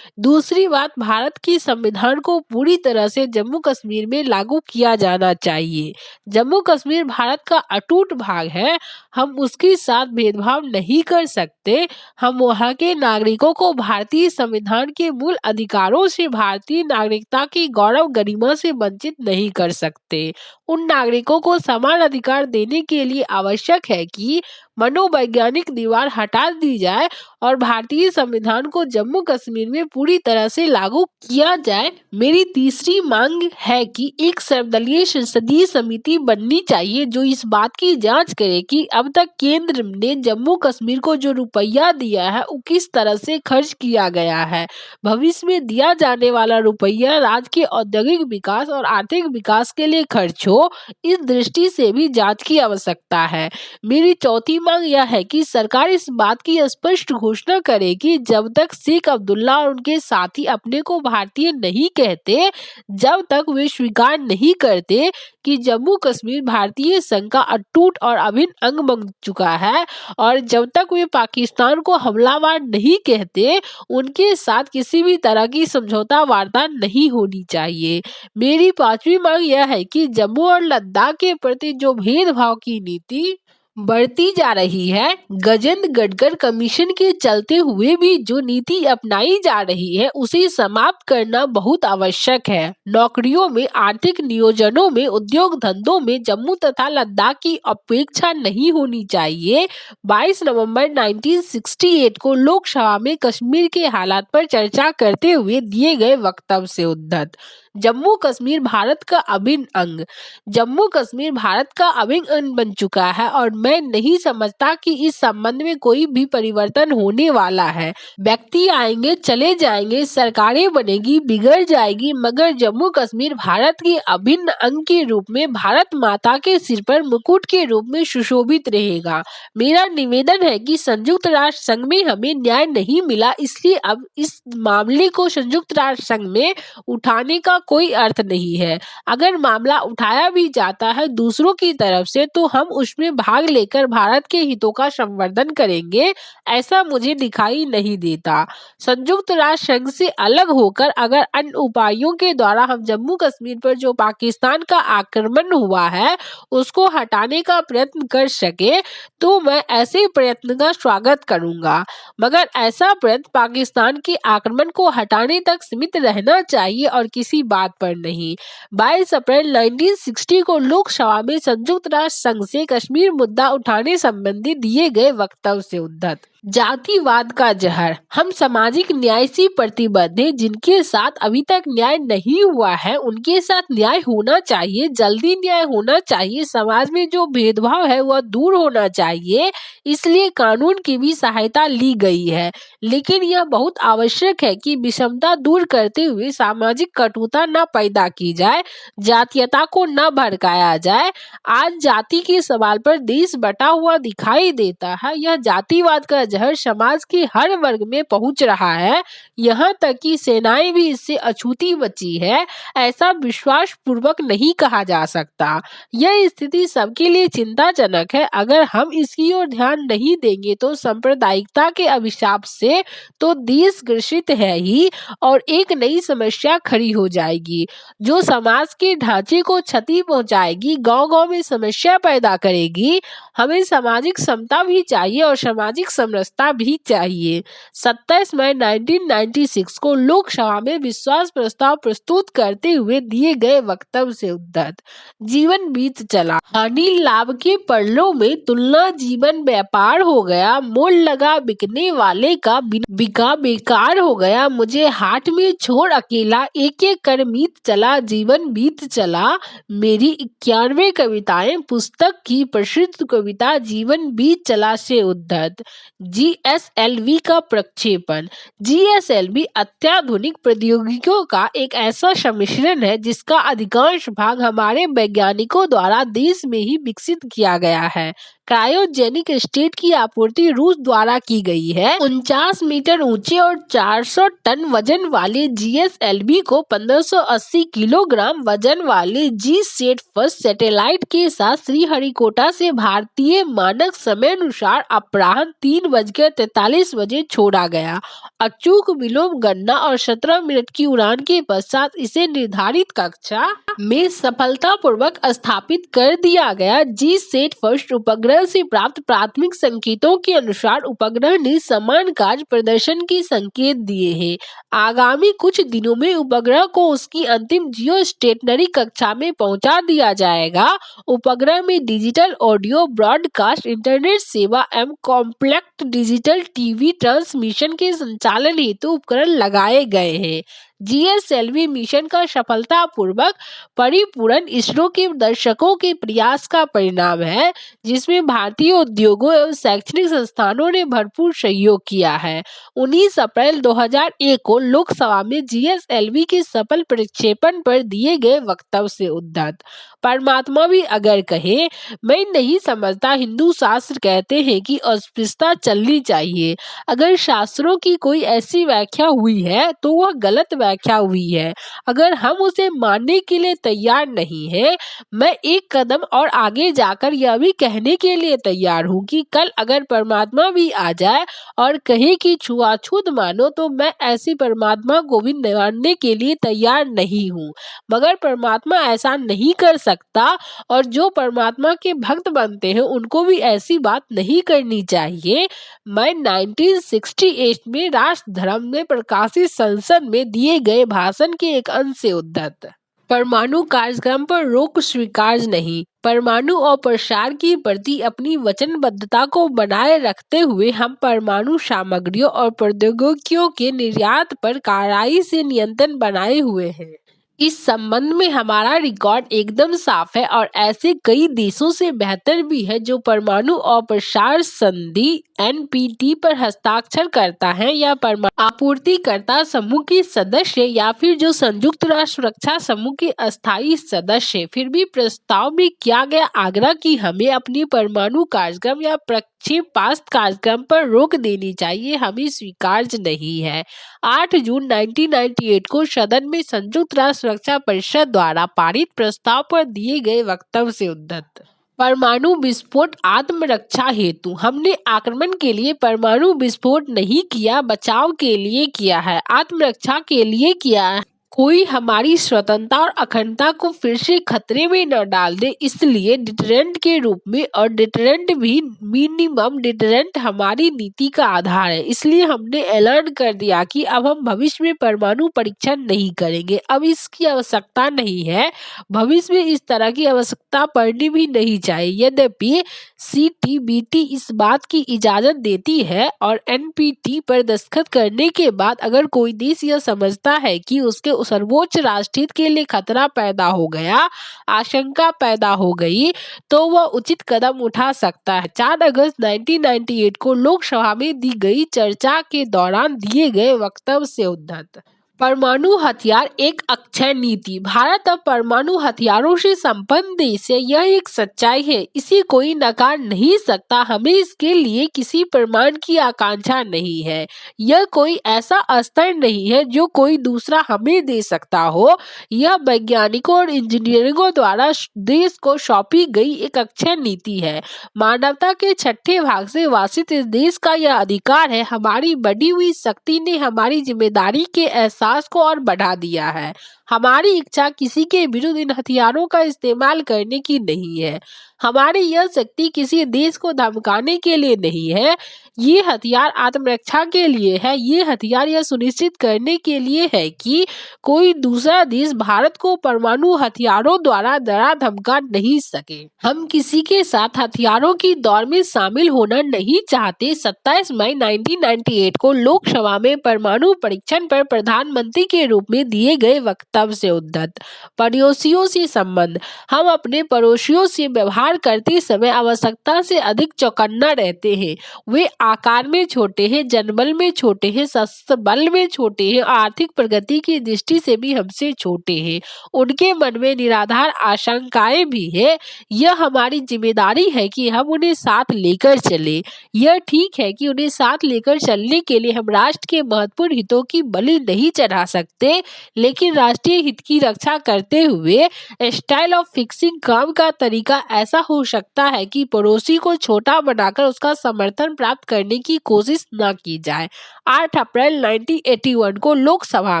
दूसरी बात, भारत के संविधान को पूरी तरह से जम्मू कश्मीर में लागू किया जाना चाहिए। जम्मू कश्मीर भारत का अटूट भाग है। हम उसके साथ भेदभाव नहीं कर सकते। हम वहाँ के नागरिकों को भारतीय संविधान के मूल अधिकारों से, भारतीय नागरिकता की गौरव गरिमा से वंचित नहीं कर सकते। उन नागरिकों को समान अधिकार देने के लिए आवश्यक है कि मनोवैज्ञानिक दीवार हटा दी जाए और भारतीय संविधान को जम्मू कश्मीर में पूरी तरह से लागू किया जाए। मेरी तीसरी मांग है कि एक सर्वदलीय संसदीय समिति बननी चाहिए जो इस बात की जांच करे कि अब तक केंद्र ने जम्मू कश्मीर को जो रुपया दिया है वो किस तरह से खर्च किया गया है। भविष्य में दिया जाने वाला रुपया राज्य के औद्योगिक विकास और आर्थिक विकास के लिए खर्च हो, इस दृष्टि से भी जांच की आवश्यकता है। मेरी चौथी मांग यह है कि सरकार इस बात की स्पष्ट घोषणा करे कि जब तक शेख अब्दुल्ला और उनके साथी अपने को भारतीय नहीं कहते, जब तक वे स्वीकार नहीं करते कि जम्मू कश्मीर भारतीय संघ का अटूट और अभिन्न अंग बन चुका है, और जब तक वे पाकिस्तान को हमलावर नहीं कहते, उनके साथ किसी भी तरह की समझौता वार्ता नहीं होनी चाहिए। मेरी पांचवी मांग यह है कि जम्मू और लद्दाख के प्रति जो भेदभाव की नीति बढ़ती जा रही है, गजेंद्र गढ़कर कमीशन के चलते हुए भी जो नीति अपनाई जा रही है उसे समाप्त करना बहुत आवश्यक है। नौकरियों में, आर्थिक नियोजनों में, उद्योग धंधों में जम्मू तथा लद्दाख की अपेक्षा नहीं होनी चाहिए। 22 नवंबर 1968 को लोकसभा में कश्मीर के हालात पर चर्चा करते हुए दिए गए वक्तव्य से उद्धत। जम्मू कश्मीर भारत का अभिन्न अंग, जम्मू कश्मीर भारत का अभिन्न अंग बन चुका है और मैं नहीं समझता कि इस संबंध में कोई भी परिवर्तन होने वाला है। व्यक्ति आएंगे, चले जाएंगे, सरकारें बनेगी, बिगड़ जाएगी, मगर जम्मू कश्मीर भारत के अभिन्न अंग के रूप में भारत माता के सिर पर मुकुट के रूप में सुशोभित रहेगा। मेरा निवेदन है कि संयुक्त राष्ट्र संघ में हमें न्याय नहीं मिला, इसलिए अब इस मामले को संयुक्त राष्ट्र संघ में उठाने का कोई अर्थ नहीं है। अगर मामला उठाया भी जाता है दूसरों की तरफ से तो हम उसमें भाग लेकर भारत के हितों का संवर्धन करेंगे, ऐसा मुझे दिखाई नहीं देता। संयुक्त राष्ट्र संघ से अलग होकर अगर अन्य उपायों के द्वारा हम जम्मू कश्मीर पर जो पाकिस्तान का आक्रमण हुआ है उसको हटाने का प्रयत्न कर सके तो मैं ऐसे प्रयत्न का स्वागत करूंगा, मगर ऐसा प्रयत्न पाकिस्तान के आक्रमण को हटाने तक सीमित रहना चाहिए और किसी बात पर नहीं। 22 अप्रैल 1960 को लोकसभा में संयुक्त राष्ट्र संघ से कश्मीर मुद्दा उठाने संबंधी दिए गए वक्तव्य से उद्धत। जातिवाद का जहर। हम सामाजिक न्याय से प्रतिबद्ध हैं। जिनके साथ अभी तक न्याय नहीं हुआ है उनके साथ न्याय होना चाहिए, जल्दी न्याय होना चाहिए। समाज में जो भेदभाव है वह दूर होना चाहिए, इसलिए कानून की भी सहायता ली गई है, लेकिन यह बहुत आवश्यक है कि विषमता दूर करते हुए सामाजिक कटुता न पैदा की जाए, जातीयता को न भड़काया जाए। आज जाति के सवाल पर देश बटा हुआ दिखाई देता है। यह जातिवाद का जहर समाज के हर वर्ग में पहुंच रहा है, यहाँ तक कि सेनाएं भी इससे अछूती बची है, ऐसा विश्वास पूर्वक नहीं कहा जा सकता। यह स्थिति सबके लिए चिंताजनक है। अगर हम इसकी ओर ध्यान नहीं देंगे तो सांप्रदायिकता के अभिशाप से तो देश ग्रसित है ही, और एक नई समस्या खड़ी हो जाएगी जो समाज के ढांचे को क्षति पहुंचाएगी, गांव-गांव में समस्या पैदा करेगी। हमें सामाजिक समता भी चाहिए और सामाजिक समरसता भी चाहिए। 27 मई 1996 को लोकसभा में विश्वास प्रस्ताव प्रस्तुत करते हुए दिए गए वक्तव्य से उद्धत। जीवन बीत चला, हानि लाभ के पड़लों में तुलना जीवन व्यापार हो गया, मोल लगा बिकने वाले का बिका बेकार हो गया, मुझे हाट में छोड़ अकेला एक एक कर मीत चला, जीवन बीत चला। मेरी 91 कविताएं पुस्तक की प्रसिद्ध कविता जीवन बीत चला से उद्धत। जीएसएलवी का प्रक्षेपण। जीएसएलवी अत्याधुनिक प्रौद्योगिकियों का एक ऐसा सम्मिश्रण है जिसका अधिकांश भाग हमारे वैज्ञानिकों द्वारा देश में ही विकसित किया गया है। क्रायोजेनिक स्टेट की आपूर्ति रूस द्वारा की गई है। 49 मीटर ऊंचे और 400 टन वजन वाले जीएसएलवी को 1580 किलोग्राम वजन वाले जी-सैट फर्स्ट सैटेलाइट के साथ श्रीहरिकोटा से भारतीय मानक समय अनुसार अपराह्न 3:43 बजे छोड़ा गया। अचूक विलोम गणना और 17 मिनट की उड़ान के पश्चात इसे निर्धारित कक्षा में सफलतापूर्वक स्थापित कर दिया गया। जी-सैट फर्स्ट उपग्रह उपग्रह से प्राप्त प्राथमिक संकेतों के अनुसार उपग्रह ने समान कार्य प्रदर्शन के संकेत दिए हैं। आगामी कुछ दिनों में उपग्रह को उसकी अंतिम जियो स्टेशनरी कक्षा में पहुंचा दिया जाएगा। उपग्रह में डिजिटल ऑडियो ब्रॉडकास्ट, इंटरनेट सेवा एवं कॉम्पैक्ट डिजिटल टीवी ट्रांसमिशन के संचालन हेतु उपकरण लगाए गए हैं। जीएसएलवी मिशन का सफलतापूर्वक परिपूर्ण इसरो के दर्शकों के प्रयास का परिणाम है, जिसमें भारतीय उद्योगों एवं शैक्षणिक संस्थानों ने भरपूर सहयोग किया है। 19 अप्रैल 2001 को लोकसभा में जीएसएलवी के सफल प्रक्षेपण पर दिए गए वक्तव्य से उद्धत। परमात्मा भी अगर कहे, मैं नहीं समझता, हिंदू शास्त्र कहते हैं कि अस्पृश्यता चलनी चाहिए। अगर शास्त्रों की कोई ऐसी व्याख्या हुई है तो वह गलत व्याख्या हुई है। अगर हम उसे मानने के लिए तैयार नहीं हैं, मैं एक कदम और आगे जाकर यह भी कहने के लिए तैयार हूँ कि कल अगर परमात्मा भी आ जाए और कहे कि छुआछूत मानो, तो मैं ऐसी परमात्मा को भी मानने के लिए तैयार नहीं हूँ। मगर परमात्मा ऐसा नहीं कर सकता और जो परमात्मा के भक्त बनते हैं उनको भी ऐसी बात नहीं करनी चाहिए। मैं 1968 में राष्ट्र धर्म में प्रकाशित संसद में दिए गए भाषण के एक अंश से उद्धत। परमाणु कार्यक्रम पर रोक स्वीकार्य नहीं। परमाणु और प्रसार के प्रति अपनी वचनबद्धता को बनाए रखते हुए हम परमाणु सामग्रियों और प्रौद्योगिकियों के निर्यात पर कड़ाई से नियंत्रण बनाए हुए हैं। इस संबंध में हमारा रिकॉर्ड एकदम साफ है और ऐसे कई देशों से बेहतर भी है जो परमाणु और प्रसार संधि एनपीटी पर हस्ताक्षर करता है या परमाणु आपूर्तिकर्ता समूह के सदस्य या फिर जो संयुक्त राष्ट्र सुरक्षा समूह के अस्थायी सदस्य। फिर भी प्रस्ताव में किया गया आग्रह कि हमें अपनी परमाणु कार्यक्रम या प्रक्षेपास्त्र कार्यक्रम पर रोक देनी चाहिए, हमें स्वीकार्य नहीं है। 8 जून 1998 को सदन में संयुक्त राष्ट्र सुरक्षा परिषद द्वारा पारित प्रस्ताव पर दिए गए वक्तव्य से उद्धत। परमाणु विस्फोट आत्मरक्षा हेतु। हमने आक्रमण के लिए परमाणु विस्फोट नहीं किया, बचाव के लिए किया है, आत्मरक्षा के लिए किया है। कोई हमारी स्वतंत्रता और अखंडता को फिर से खतरे में न डाल दे, इसलिए डिटरेंट के रूप में, और डिटरेंट भी मिनिमम डिटरेंट हमारी नीति का आधार है। इसलिए हमने ऐलान कर दिया कि अब हम भविष्य में परमाणु परीक्षण नहीं करेंगे। अब इसकी आवश्यकता नहीं है, भविष्य में इस तरह की आवश्यकता पड़नी भी नहीं चाहिए। यद्यपि सीटीबीटी इस बात की इजाजत देती है और एनपीटी पर दस्तखत करने के बाद अगर कोई देश यह समझता है कि उसके सर्वोच्च राष्ट्रहित के लिए खतरा पैदा हो गया, आशंका पैदा हो गई, तो वह उचित कदम उठा सकता है। 4 अगस्त 1998 को लोकसभा में दी गई चर्चा के दौरान दिए गए वक्तव्य से उद्धत। परमाणु हथियार एक अक्षय नीति। भारत अब परमाणु हथियारों से संपन्न देश है, यह एक सच्चाई है, इसे कोई नकार नहीं सकता। हमें इसके लिए किसी प्रमाण की आकांक्षा नहीं है। यह कोई ऐसा स्तर नहीं है जो कोई दूसरा हमें दे सकता हो। यह वैज्ञानिकों और इंजीनियरों द्वारा देश को सौंपी गई एक अक्षय नीति है। मानवता के छठे भाग से वासित इस देश का यह अधिकार है। हमारी बढ़ी हुई शक्ति ने हमारी जिम्मेदारी के एहसास को और बढ़ा दिया है। हमारी इच्छा किसी के विरुद्ध इन हथियारों का इस्तेमाल करने की नहीं है। हमारी यह शक्ति किसी देश को धमकाने के लिए नहीं है। ये हथियार आत्मरक्षा के लिए है। ये हथियार यह सुनिश्चित करने के लिए है कि कोई दूसरा देश भारत को परमाणु हथियारों द्वारा डरा धमका नहीं सके। हम किसी के साथ हथियारों की दौड़ में शामिल होना नहीं चाहते। 27 मई 1998 को लोकसभा में परमाणु परीक्षण पर प्रधानमंत्री के रूप में दिए गए वक्तव्य से उद्धत। पड़ोसियों से संबंध। हम अपने पड़ोसियों से व्यवहार करते समय आवश्यकता से अधिक चौकन्ना रहते हैं। वे आकार में छोटे हैं, जनबल में छोटे हैं, शस्त्र बल में छोटे हैं, आर्थिक प्रगति की दृष्टि से भी हमसे छोटे हैं। उनके मन में निराधार आशंकाएं भी है। यह हमारी जिम्मेदारी है कि हम उन्हें साथ लेकर चले। यह ठीक है कि उन्हें साथ लेकर चलने के लिए हम राष्ट्र के महत्वपूर्ण हितों की बलि नहीं चढ़ा सकते, लेकिन राष्ट्रीय राष्ट्रीय हित की रक्षा करते हुए स्टाइल ऑफ फिक्सिंग काम का तरीका ऐसा हो सकता है कि पड़ोसी को छोटा बनाकर उसका समर्थन प्राप्त करने की कोशिश न की जाए। 8 अप्रैल 1981 को लोकसभा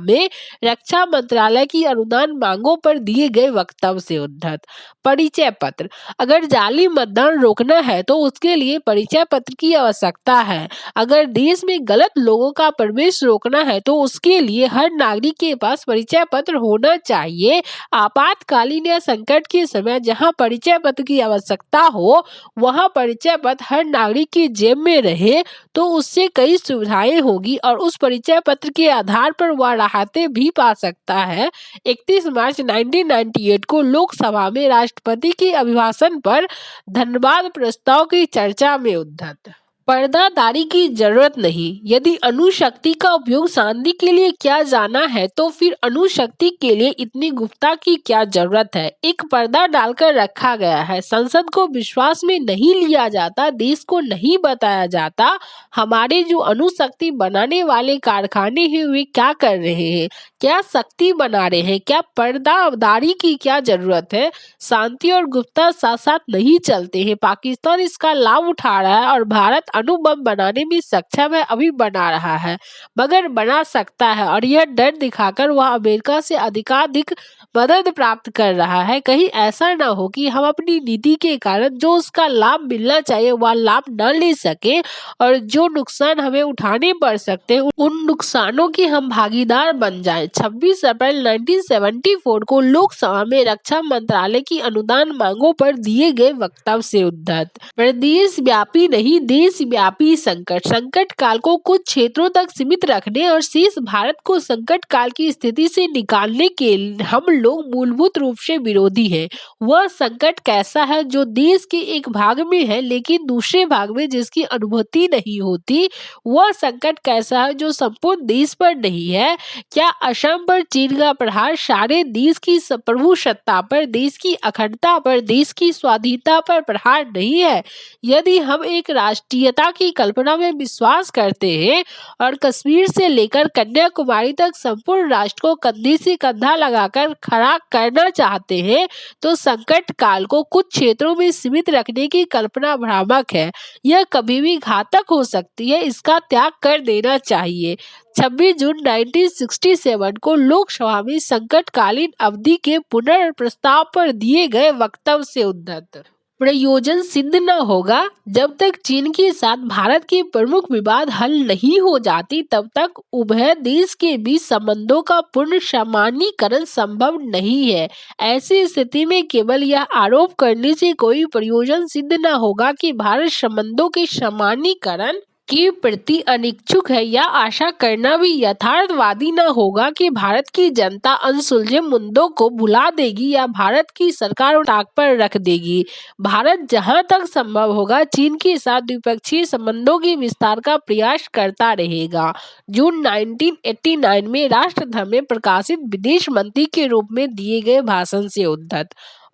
में रक्षा मंत्रालय की अनुदान मांगों पर दिए गए वक्तव्य से उद्धत। परिचय पत्र। अगर जाली मतदान रोकना है तो उसके लिए परिचय पत्र की आवश्यकता है। अगर देश में गलत लोगों का प्रवेश रोकना है तो उसके लिए हर नागरिक के पास परिचय पत्र होना चाहिए। आपातकालीन या संकट के समय जहां परिचय पत्र की आवश्यकता हो वहां परिचय पत्र हर नागरिक की जेब में रहे तो उससे कई सुविधाएं होगी और उस परिचय पत्र के आधार पर वह राहतें भी पा सकता है। 31 मार्च 1998 को लोकसभा में राष्ट्रपति के अभिभाषण पर धन्यवाद प्रस्ताव की चर्चा में उद्धत। पर्दादारी की जरूरत नहीं। यदि अणुशक्ति का उपयोग शांति के लिए किया जाना है तो फिर अणुशक्ति के लिए इतनी गुप्तता की क्या जरूरत है। एक पर्दा डालकर रखा गया है। संसद को विश्वास में नहीं लिया जाता, देश को नहीं बताया जाता हमारे जो अणुशक्ति बनाने वाले कारखाने हैं वे क्या कर रहे हैं, क्या शक्ति बना रहे हैं, क्या पर्दादारी की क्या जरूरत है। शांति और गुप्तता साथ साथ नहीं चलते हैं। पाकिस्तान इसका लाभ उठा रहा है और भारत अणु बम बनाने में सक्षम है, अभी बना रहा है, मगर बना सकता है और यह डर दिखाकर वह अमेरिका से अधिकाधिक मदद प्राप्त कर रहा है। कहीं ऐसा न हो कि हम अपनी नीति के कारण जो उसका लाभ मिलना चाहिए वह लाभ न ले सके और जो नुकसान हमें उठाने पड़ सकते हैं उन नुकसानों के हम भागीदार बन जाएं। 26 अप्रैल 1974 को लोकसभा में रक्षा मंत्रालय की अनुदान मांगों पर दिए गए वक्तव्य से उद्धत। प्रदेश व्यापी नहीं, देश व्यापी संकट। संकट काल को कुछ क्षेत्रों तक सीमित रखने और शेष भारत को संकट काल की स्थिति से निकालने के हम लोग मूलभूत रूप से विरोधी हैं। वह संकट कैसा है जो देश के एक भाग में है लेकिन दूसरे भाग में जिसकी अनुभूति नहीं होती। वह संकट कैसा है जो संपूर्ण देश पर नहीं है। क्या असम पर चीन का प्रहार सारे देश की प्रभुसत्ता पर, देश की अखंडता पर, देश की स्वाधीनता पर प्रहार नहीं है। यदि हम एक राष्ट्रीयता की कल्पना में विश्वास करते हैं और कश्मीर से लेकर कन्याकुमारी तक संपूर्ण राष्ट्र को कंधे से कंधा लगाकर खड़ा करना चाहते हैं तो संकट काल को कुछ क्षेत्रों में सीमित रखने की कल्पना भ्रामक है। यह कभी भी घातक हो सकती है, इसका त्याग कर देना चाहिए। 26 जून 1967 को लोकसभा में संकटकालीन अवधि के पुनर्प्रस्ताव पर दिए गए वक्तव्य से उद्धत। प्रयोजन सिद्ध न होगा। जब तक चीन के साथ भारत के प्रमुख विवाद हल नहीं हो जाती तब तक उभय देश के बीच संबंधों का पूर्ण सामान्यीकरण संभव नहीं है। ऐसी स्थिति में केवल यह आरोप करने से कोई प्रयोजन सिद्ध न होगा कि भारत संबंधों के सामान्यीकरण के प्रति अनिच्छुक है या आशा करना भी यथार्थवादी न होगा कि भारत की जनता अनसुलझे मुद्दों को भुला देगी या भारत की सरकार ताक पर रख देगी। भारत जहां तक संभव होगा चीन के साथ द्विपक्षीय संबंधों के विस्तार का प्रयास करता रहेगा। जून 1989 में राष्ट्रधर्म में प्रकाशित विदेश मंत्री के रूप में दिए गए भाषण से उद्धत।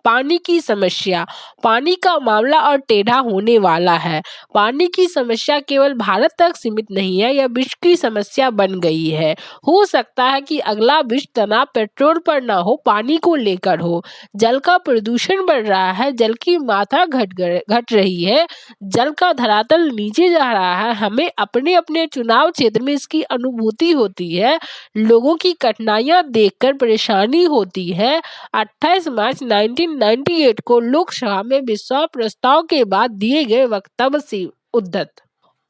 पानी की समस्या। पानी का मामला और टेढ़ा होने वाला है। पानी की समस्या केवल भारत तक सीमित नहीं है, यह विश्व की समस्या बन गई है। हो सकता है कि अगला विश्व तनाव पेट्रोल पर ना हो, पानी को लेकर हो। जल का प्रदूषण बढ़ रहा है, जल की मात्रा घट रही है, जल का धरातल नीचे जा रहा है। हमें अपने अपने चुनाव क्षेत्र में इसकी अनुभूति होती है। लोगों की कठिनाइयां देखकर परेशानी होती है। 28 मार्च 1998 को लोकसभा में विश्वास प्रस्ताव के बाद दिए गए वक्तव्य से उद्धत।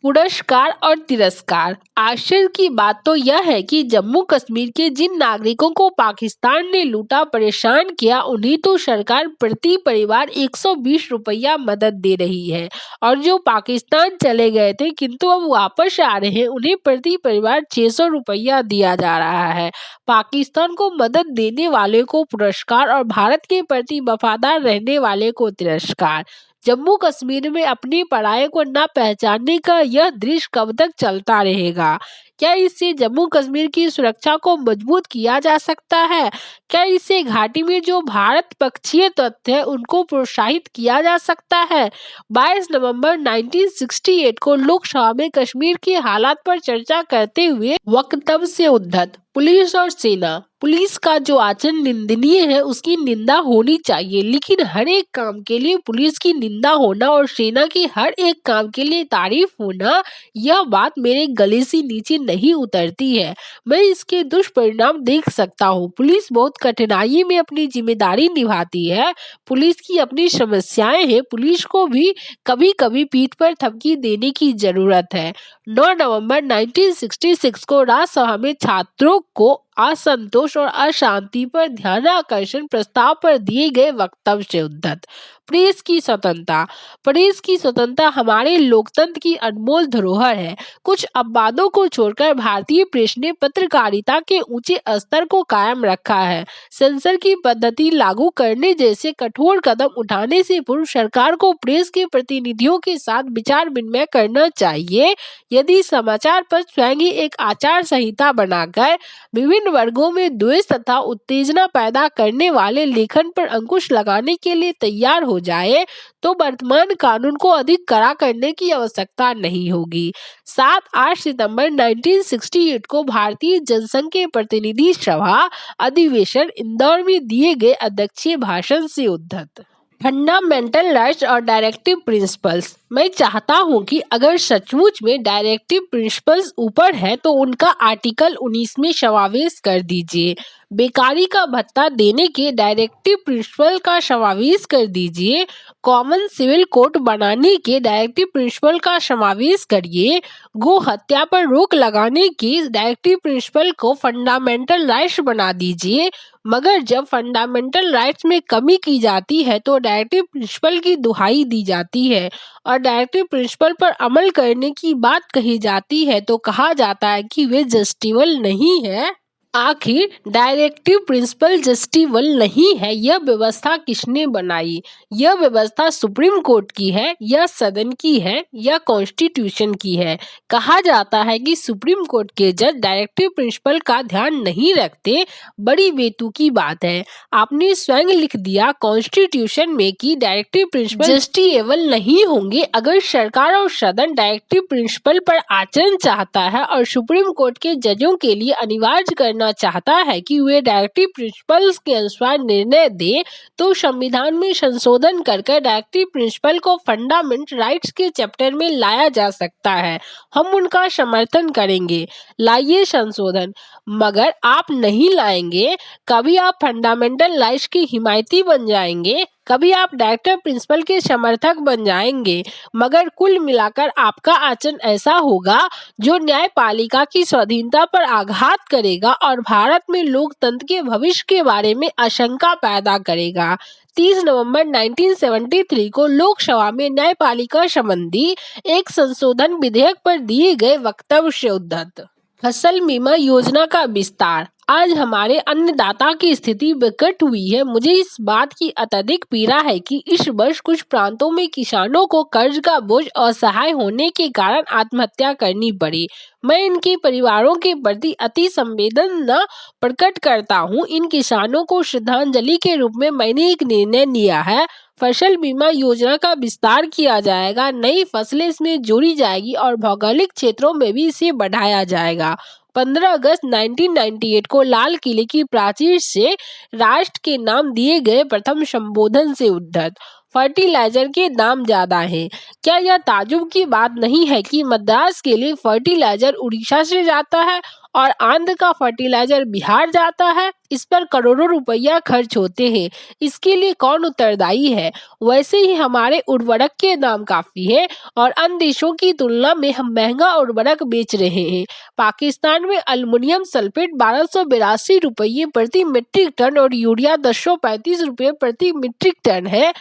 पुरस्कार और तिरस्कार। आश्चर्य की बात तो यह है कि जम्मू कश्मीर के जिन नागरिकों को पाकिस्तान ने लूटा परेशान किया उन्हें तो सरकार प्रति परिवार 120 रुपया मदद दे रही है और जो पाकिस्तान चले गए थे किंतु अब वापस आ रहे हैं उन्हें प्रति परिवार 600 रुपया दिया जा रहा है। पाकिस्तान को मदद देने वाले को पुरस्कार और भारत के प्रति वफादार रहने वाले को तिरस्कार। जम्मू कश्मीर में अपनी पढ़ाई को न पहचानने का यह दृश्य कब तक चलता रहेगा? क्या इससे जम्मू कश्मीर की सुरक्षा को मजबूत किया जा सकता है? क्या इससे घाटी में जो भारत पक्षीय तत्व है उनको प्रोत्साहित किया जा सकता है? 22 नवंबर 1968 को लोकसभा में कश्मीर के हालात पर चर्चा करते हुए वक्तव्य से उद्धत। पुलिस और सेना। पुलिस का जो आचरण निंदनीय है उसकी निंदा होनी चाहिए, लेकिन हर एक काम के लिए पुलिस की निंदा होना और सेना की हर एक काम के लिए तारीफ होना, यह बात मेरे गले से नीचे नहीं उतरती है। मैं इसके दुष्परिणाम देख सकता हूँ। पुलिस बहुत कठिनाई में अपनी जिम्मेदारी निभाती है। पुलिस की अपनी समस्याएं हैं। पुलिस को भी कभी कभी पीठ पर थपकी देने की जरूरत है। 9 नवंबर 1966 को राज्यसभा में छात्रों को असंतोष और अशांति पर ध्यानाकर्षण प्रस्ताव पर दिए गए वक्तव्य से उद्धत। प्रेस की स्वतंत्रता। प्रेस की स्वतंत्रता हमारे लोकतंत्र की अनमोल धरोहर है। कुछ अपवादों को छोड़कर भारतीय प्रेस ने पत्रकारिता के ऊंचे स्तर को कायम रखा है। सेंसर की पद्धति लागू करने जैसे कठोर कदम उठाने से पूर्व सरकार को प्रेस के प्रतिनिधियों के साथ विचार विनिमय करना चाहिए। यदि समाचार पत्र स्वयं ही एक आचार संहिता बनाकर विभिन्न वर्गों में द्वेष तथा उत्तेजना पैदा करने वाले लेखन पर अंकुश लगाने के लिए तैयार हो जाए तो वर्तमान कानून को अधिक कड़ा करने की आवश्यकता नहीं होगी। 7-8 सितंबर 1968 को भारतीय जनसंघ के प्रतिनिधि सभा अधिवेशन इंदौर में दिए गए अध्यक्षीय भाषण से उद्धत। फंडामेंटल राइट्स और डायरेक्टिव प्रिंसिपल्स। मैं चाहता हूं कि अगर सचमुच में डायरेक्टिव प्रिंसिपल्स ऊपर है तो उनका आर्टिकल 19 में समावेश कर दीजिए। बेकारी का भत्ता देने के डायरेक्टिव प्रिंसिपल का समावेश कर दीजिए। कॉमन सिविल कोड बनाने के डायरेक्टिव प्रिंसिपल का समावेश करिए। गो हत्या पर रोक लगाने के डायरेक्टिव प्रिंसिपल को फंडामेंटल राइट्स बना दीजिए। मगर जब फंडामेंटल राइट्स में कमी की जाती है तो डायरेक्टिव प्रिंसिपल की दुहाई दी जाती है और डायरेक्टिव प्रिंसिपल पर अमल करने की बात कही जाती है तो कहा जाता है कि वे जस्टिफिएबल नहीं है। आखिर डायरेक्टिव प्रिंसिपल जस्टिफिएबल नहीं है, यह व्यवस्था किसने बनाई? यह व्यवस्था सुप्रीम कोर्ट की है या सदन की है या कॉन्स्टिट्यूशन की है? कहा जाता है कि सुप्रीम कोर्ट के जज डायरेक्टिव प्रिंसिपल का ध्यान नहीं रखते। बड़ी बेतुकी बात है। आपने स्वयं लिख दिया कॉन्स्टिट्यूशन में कि डायरेक्टिव प्रिंसिपल जस्टिफिएबल नहीं होंगे। अगर सरकार और सदन डायरेक्टिव प्रिंसिपल पर आचरण चाहता है और सुप्रीम कोर्ट के जजों के लिए अनिवार्य करना चाहता है कि वे डायरेक्टिव प्रिंसिपल्स के अनुसार निर्णय दें तो संविधान में संशोधन करके डायरेक्टिव प्रिंसिपल को फंडामेंटल राइट्स के चैप्टर में लाया जा सकता है। हम उनका समर्थन करेंगे। लाइए संशोधन। मगर आप नहीं लाएंगे। कभी आप फंडामेंटल राइट्स की हिमायती बन जाएंगे, कभी आप डायरेक्टिव प्रिंसिपल के समर्थक बन जाएंगे, मगर कुल मिलाकर आपका आचरण ऐसा होगा जो न्यायपालिका की स्वाधीनता पर आघात करेगा और भारत में लोकतंत्र के भविष्य के बारे में आशंका पैदा करेगा। 30 नवंबर 1973 को लोकसभा में न्यायपालिका संबंधी एक संशोधन विधेयक पर दिए गए वक्तव्य से उद्धत। फसल बीमा योजना का विस्तार। आज हमारे अन्नदाता की स्थिति विकट हुई है। मुझे इस बात की अत्यधिक पीड़ा है कि इस वर्ष कुछ प्रांतों में किसानों को कर्ज का बोझ असहाय होने के कारण आत्महत्या करनी पड़ी। मैं इनके परिवारों के प्रति अति संवेदना प्रकट करता हूँ। इन किसानों को श्रद्धांजलि के रूप में मैंने एक निर्णय लिया है। फसल बीमा योजना का विस्तार किया जाएगा। नई फसलें इसमें जोड़ी जाएगी और भौगोलिक क्षेत्रों में भी इसे बढ़ाया जाएगा। 15 अगस्त 1998 को लाल किले की प्राचीर से राष्ट्र के नाम दिए गए प्रथम संबोधन से उद्धत। फर्टिलाइजर के दाम ज्यादा हैं। क्या यह ताज्जुब की बात नहीं है कि मद्रास के लिए फर्टिलाइजर उड़ीसा से जाता है और आंध्र का फर्टिलाइजर बिहार जाता है? इस पर करोड़ों रुपया खर्च होते हैं। इसके लिए कौन उत्तरदायी है? वैसे ही हमारे उर्वरक के दाम काफी है और अन्य देशों की तुलना में हम महंगा उर्वरक बेच रहे हैं। पाकिस्तान में अल्युमिनियम सल्फेट 1282 रुपये प्रति मीट्रिक टन और यूरिया 1035 रुपये प्रति मीट्रिक टन है।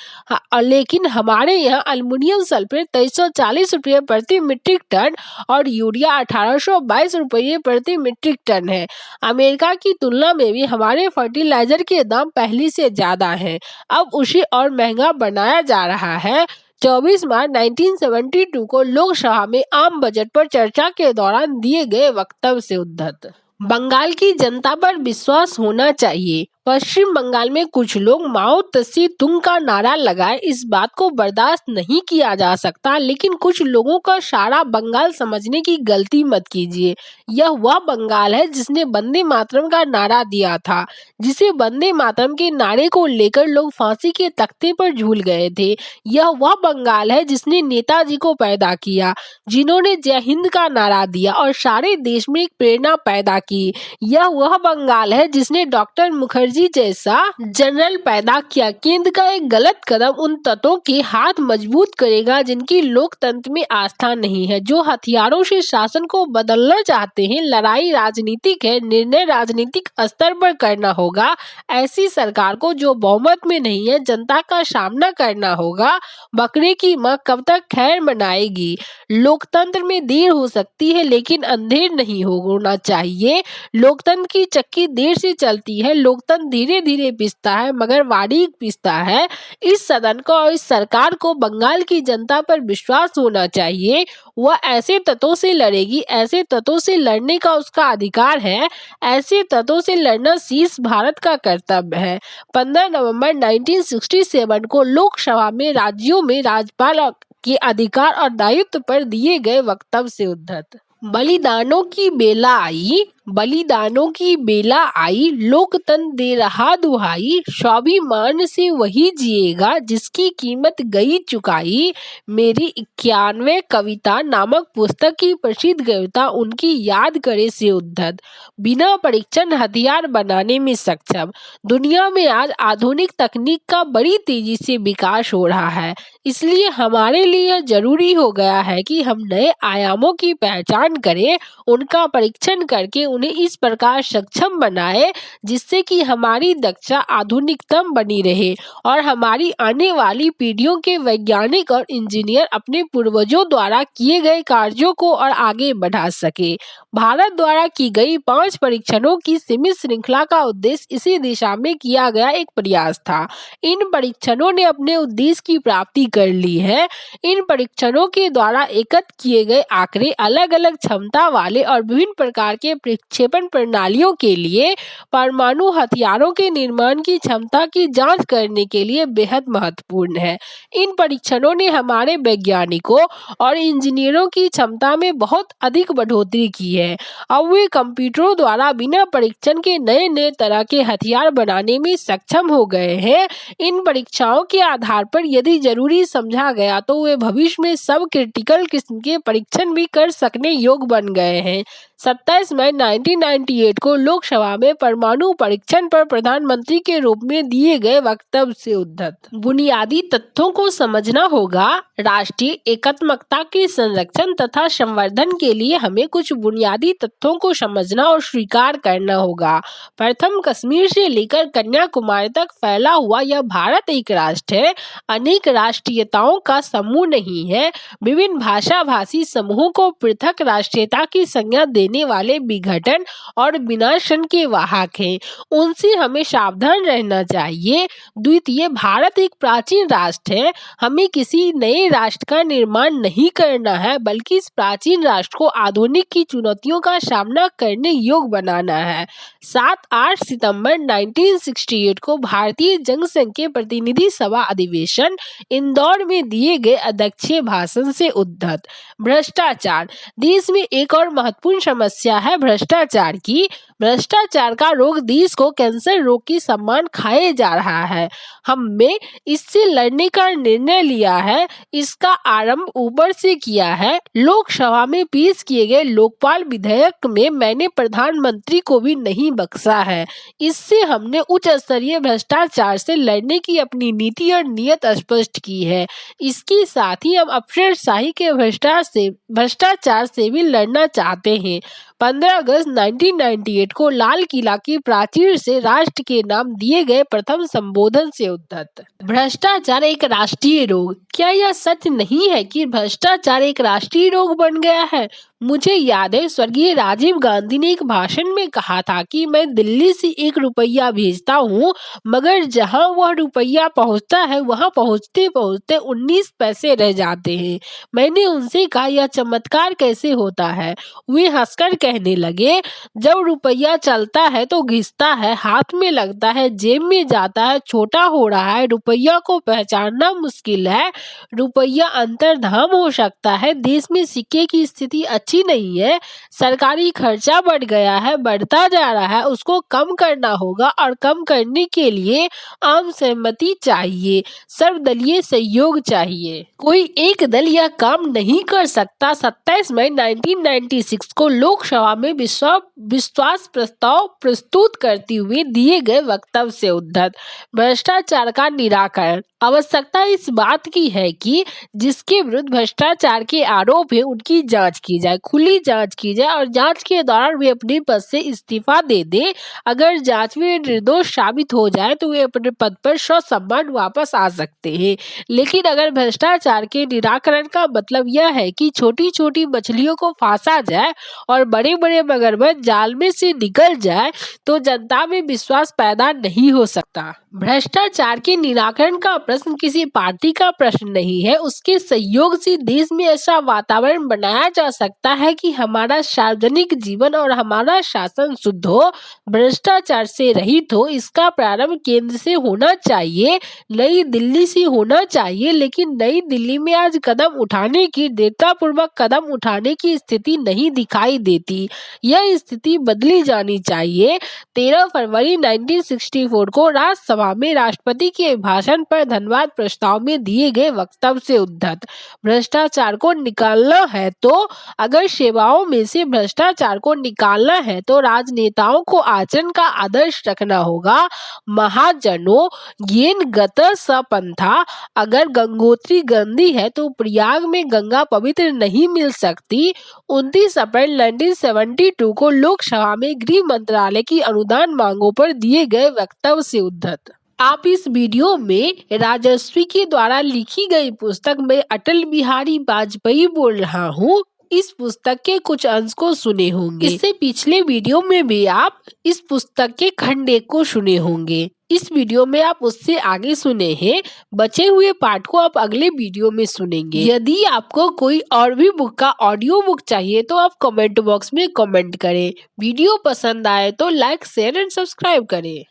लेकिन हमारे यहाँ अल्युमिनियम सल्फेट 2340 रुपये प्रति मीट्रिक टन और यूरिया 1822 रुपये प्रति मीट्रिक टन है। अमेरिका की तुलना में भी हमारे फर्टिलाइजर के दाम पहले से ज्यादा हैं। अब उसे और महंगा बनाया जा रहा है। 24 मार्च 1972 को लोकसभा में आम बजट पर चर्चा के दौरान दिए गए वक्तव्य से उद्धत। बंगाल की जनता पर विश्वास होना चाहिए। पश्चिम बंगाल में कुछ लोग माओ तसे तुंग का नारा लगाए, इस बात को बर्दाश्त नहीं किया जा सकता, लेकिन कुछ लोगों का सारा बंगाल समझने की गलती मत कीजिए। यह वह बंगाल है जिसने वंदे मातरम का नारा दिया था, जिसे वंदे मातरम के नारे को लेकर लोग फांसी के तख्ते पर झूल गए थे। यह वह बंगाल है जिसने नेताजी को पैदा किया, जिन्होंने जय हिंद का नारा दिया और सारे देश में एक प्रेरणा पैदा की। यह वह बंगाल है जिसने डॉक्टर मुखर्जी जैसा जनरल पैदा किया। केंद्र का एक गलत कदम उन तत्वों के हाथ मजबूत करेगा जिनकी लोकतंत्र में आस्था नहीं है, जो हथियारों से शासन को बदलना चाहते हैं। लड़ाई राजनीतिक है, निर्णय राजनीतिक स्तर पर करना होगा। ऐसी सरकार को जो बहुमत में नहीं है, जनता का सामना करना होगा। बकरे की मां कब तक खैर मनाएगी? लोकतंत्र में देर हो सकती है, लेकिन अंधेर नहीं होना चाहिए। लोकतंत्र की चक्की देर से चलती है, लोकतंत्र धीरे धीरे पिसता है, मगर बारीक पिसता है। इस सदन को और इस सरकार को बंगाल की जनता पर विश्वास होना चाहिए। वह ऐसे तत्वों से लड़ेगी, ऐसे तत्वों से लड़ने का उसका अधिकार है। ऐसे तत्वों से लड़ना शीर्ष भारत का कर्तव्य है। 15 नवंबर 1967 को लोकसभा में राज्यों में राज्यपाल के अधिकार और दायित्व पर दिए गए वक्तव्य से उद्धृत। बलिदानों की बेला आई, बलिदानों की बेला आई, लोकतंत्र दे रहा दुहाई, स्वाभिमान से वही जिएगा जिसकी कीमत गई चुकाई। मेरी 91 कविता नामक पुस्तक की प्रसिद्ध कविता उनकी याद करे से उद्धृत। बिना परीक्षण हथियार बनाने में सक्षम। दुनिया में आज आधुनिक तकनीक का बड़ी तेजी से विकास हो रहा है, इसलिए हमारे लिए यह जरूरी हो गया है कि हम नए आयामों की पहचान करें, उनका परीक्षण करके उन्हें इस प्रकार सक्षम बनाए जिससे कि हमारी दक्षता आधुनिकतम बनी रहे और हमारी आने वाली पीढ़ियों के वैज्ञानिक और इंजीनियर अपने पूर्वजों द्वारा किए गए कार्यों को और आगे बढ़ा सके। भारत द्वारा की गई 5 परीक्षणों की सीमित श्रृंखला का उद्देश्य इसी दिशा में किया गया एक प्रयास था। इन परीक्षणों ने अपने उद्देश्य की प्राप्ति कर ली है। इन परीक्षणों के द्वारा एकत्र किए गए आंकड़े अलग अलग क्षमता वाले और विभिन्न प्रकार के प्रक्षेपण प्रणालियों के लिए परमाणु हथियारों के निर्माण की क्षमता की जांच करने के लिए बेहद महत्वपूर्ण है। इन परीक्षणों ने हमारे वैज्ञानिकों और इंजीनियरों की क्षमता में बहुत अधिक बढ़ोतरी की है। अब वे कंप्यूटरों द्वारा बिना परीक्षण के नए नए तरह के हथियार बनाने में सक्षम हो गए हैं। इन परीक्षाओं के आधार पर यदि जरूरी समझा गया तो वे भविष्य में सब क्रिटिकल किस्म के परीक्षण भी कर सकने योग्य बन गए हैं। 27 मई 1998 को लोकसभा में परमाणु परीक्षण पर प्रधानमंत्री के रूप में दिए गए वक्तव्य से उद्धृत। बुनियादी तथ्यों को समझना होगा। राष्ट्रीय एकात्मकता के संरक्षण तथा संवर्धन के लिए हमें कुछ बुनियादी तथ्यों को समझना और स्वीकार करना होगा। प्रथम, कश्मीर से लेकर कन्याकुमारी तक फैला हुआ यह भारत एक राष्ट्र है, अनेक राष्ट्रीयताओं का समूह नहीं है। विभिन्न भाषा भाषी समूहों को पृथक राष्ट्रीयता की संज्ञा देने वाले विघटन और विनाशन के वाहक हैं, उनसे हमें सावधान रहना चाहिए। द्वितीय, भारत एक प्राचीन राष्ट्र है, हमें किसी नए राष्ट्र का निर्माण नहीं करना है, बल्कि इस प्राचीन राष्ट्र को आधुनिक की चुनौतियों का सामना करने योग्य बनाना है। 7-8 सितंबर 1968 को भारतीय जनसंघ के प्रतिनिधि सभा अधिवेशन इंदौर में दिए गए अध्यक्षीय भाषण से उद्धृत। भ्रष्टाचार। देश में एक और महत्वपूर्ण समस्या है भ्रष्टाचार की। भ्रष्टाचार का रोग देश को कैंसर रोग की समान खाए जा रहा है। हमने इससे लड़ने का निर्णय लिया है, इसका आरंभ ऊपर से किया है। लोकसभा में पेश किए गए लोकपाल विधेयक में मैंने प्रधानमंत्री को भी नहीं बख्शा है। इससे हमने उच्च स्तरीय भ्रष्टाचार से लड़ने की अपनी नीति और नियत स्पष्ट की है। इसके साथ ही हम अफसरशाही के भ्रष्टाचार से भी लड़ना चाहते हैं। 15 अगस्त 1998 को लाल किला की प्राचीर से राष्ट्र के नाम दिए गए प्रथम संबोधन से उद्धृत। भ्रष्टाचार एक राष्ट्रीय रोग। क्या यह सच नहीं है कि भ्रष्टाचार एक राष्ट्रीय रोग बन गया है? मुझे याद है स्वर्गीय राजीव गांधी ने एक भाषण में कहा था कि मैं दिल्ली से 1 रुपया भेजता हूँ, मगर जहाँ वह रुपया पहुँचता है वहाँ पहुँचते पहुँचते 19 पैसे रह जाते हैं। मैंने उनसे कहा, यह चमत्कार कैसे होता है? वे हंसकर कहने लगे, जब रुपया चलता है तो घिसता है, हाथ में लगता है, जेब में जाता है, छोटा हो रहा है, रुपया को पहचानना मुश्किल है, रुपया अंतर्धाम हो सकता है, देश में सिक्के की स्थिति अच्छी नहीं है, सरकारी खर्चा बढ़ गया है, बढ़ता जा रहा है, उसको कम करना होगा और कम करने के लिए आम सहमति चाहिए, सर्वदलीय सहयोग चाहिए। कोई एक दल यह काम नहीं कर सकता। 27 मई 1996 को लोकसभा में विश्वास प्रस्ताव प्रस्तुत करते हुए दिए गए वक्तव्य से उद्धत। भ्रष्टाचार का निराकरण। आवश्यकता इस बात की है कि जिसके विरुद्ध भ्रष्टाचार के आरोप है उनकी जांच की जाए, खुली जांच की जाए और जांच के दौरान वे अपने पद से इस्तीफा दे दे। अगर जांच में निर्दोष साबित हो जाए तो वे अपने पद पर ससम्मान वापस आ सकते हैं। लेकिन अगर भ्रष्टाचार के निराकरण का मतलब यह है कि छोटी छोटी मछलियों को फांसा जाए और बड़े बड़े मगरमच्छ जाल में से निकल जाए तो जनता में विश्वास पैदा नहीं हो सकता। भ्रष्टाचार के निराकरण का प्रश्न किसी पार्टी का प्रश्न नहीं है, उसके सहयोग से देश में ऐसा वातावरण बनाया जा सकता है कि हमारा सार्वजनिक जीवन और हमारा शासन शुद्ध हो, भ्रष्टाचार से रहित हो। इसका प्रारंभ केंद्र से होना चाहिए, नई दिल्ली से होना चाहिए, लेकिन नई दिल्ली में आज कदम उठाने की, दृढ़तापूर्वक कदम उठाने की स्थिति नहीं दिखाई देती। यह स्थिति बदली जानी चाहिए। 13 फरवरी 1964 को राज्यसभा में राष्ट्रपति के अभिभाषण पर धन्यवाद प्रस्ताव में दिए गए वक्तव्य से उद्धत। भ्रष्टाचार को निकालना है तो अगर सेवाओं में से भ्रष्टाचार को निकालना है तो राजनेताओं को आचरण का आदर्श रखना होगा। महाजनों, येन गत सपंथा। अगर गंगोत्री गंदी है तो प्रयाग में गंगा पवित्र नहीं मिल सकती। 29 अप्रैल 1972 को लोकसभा में गृह मंत्रालय की अनुदान मांगों पर दिए गए वक्तव्य से उद्धत। आप इस वीडियो में राजश्री के द्वारा लिखी गई पुस्तक में अटल बिहारी वाजपेयी बोल रहा हूँ। इस पुस्तक के कुछ अंश को सुने होंगे। इससे पिछले वीडियो में भी आप इस पुस्तक के खंड 1 को सुने होंगे। इस वीडियो में आप उससे आगे सुने हैं, बचे हुए पार्ट को आप अगले वीडियो में सुनेंगे। यदि आपको कोई और भी बुक का ऑडियो बुक चाहिए तो आप कमेंट बॉक्स में कमेंट करें। वीडियो पसंद आए तो लाइक, शेयर एंड सब्सक्राइब करें।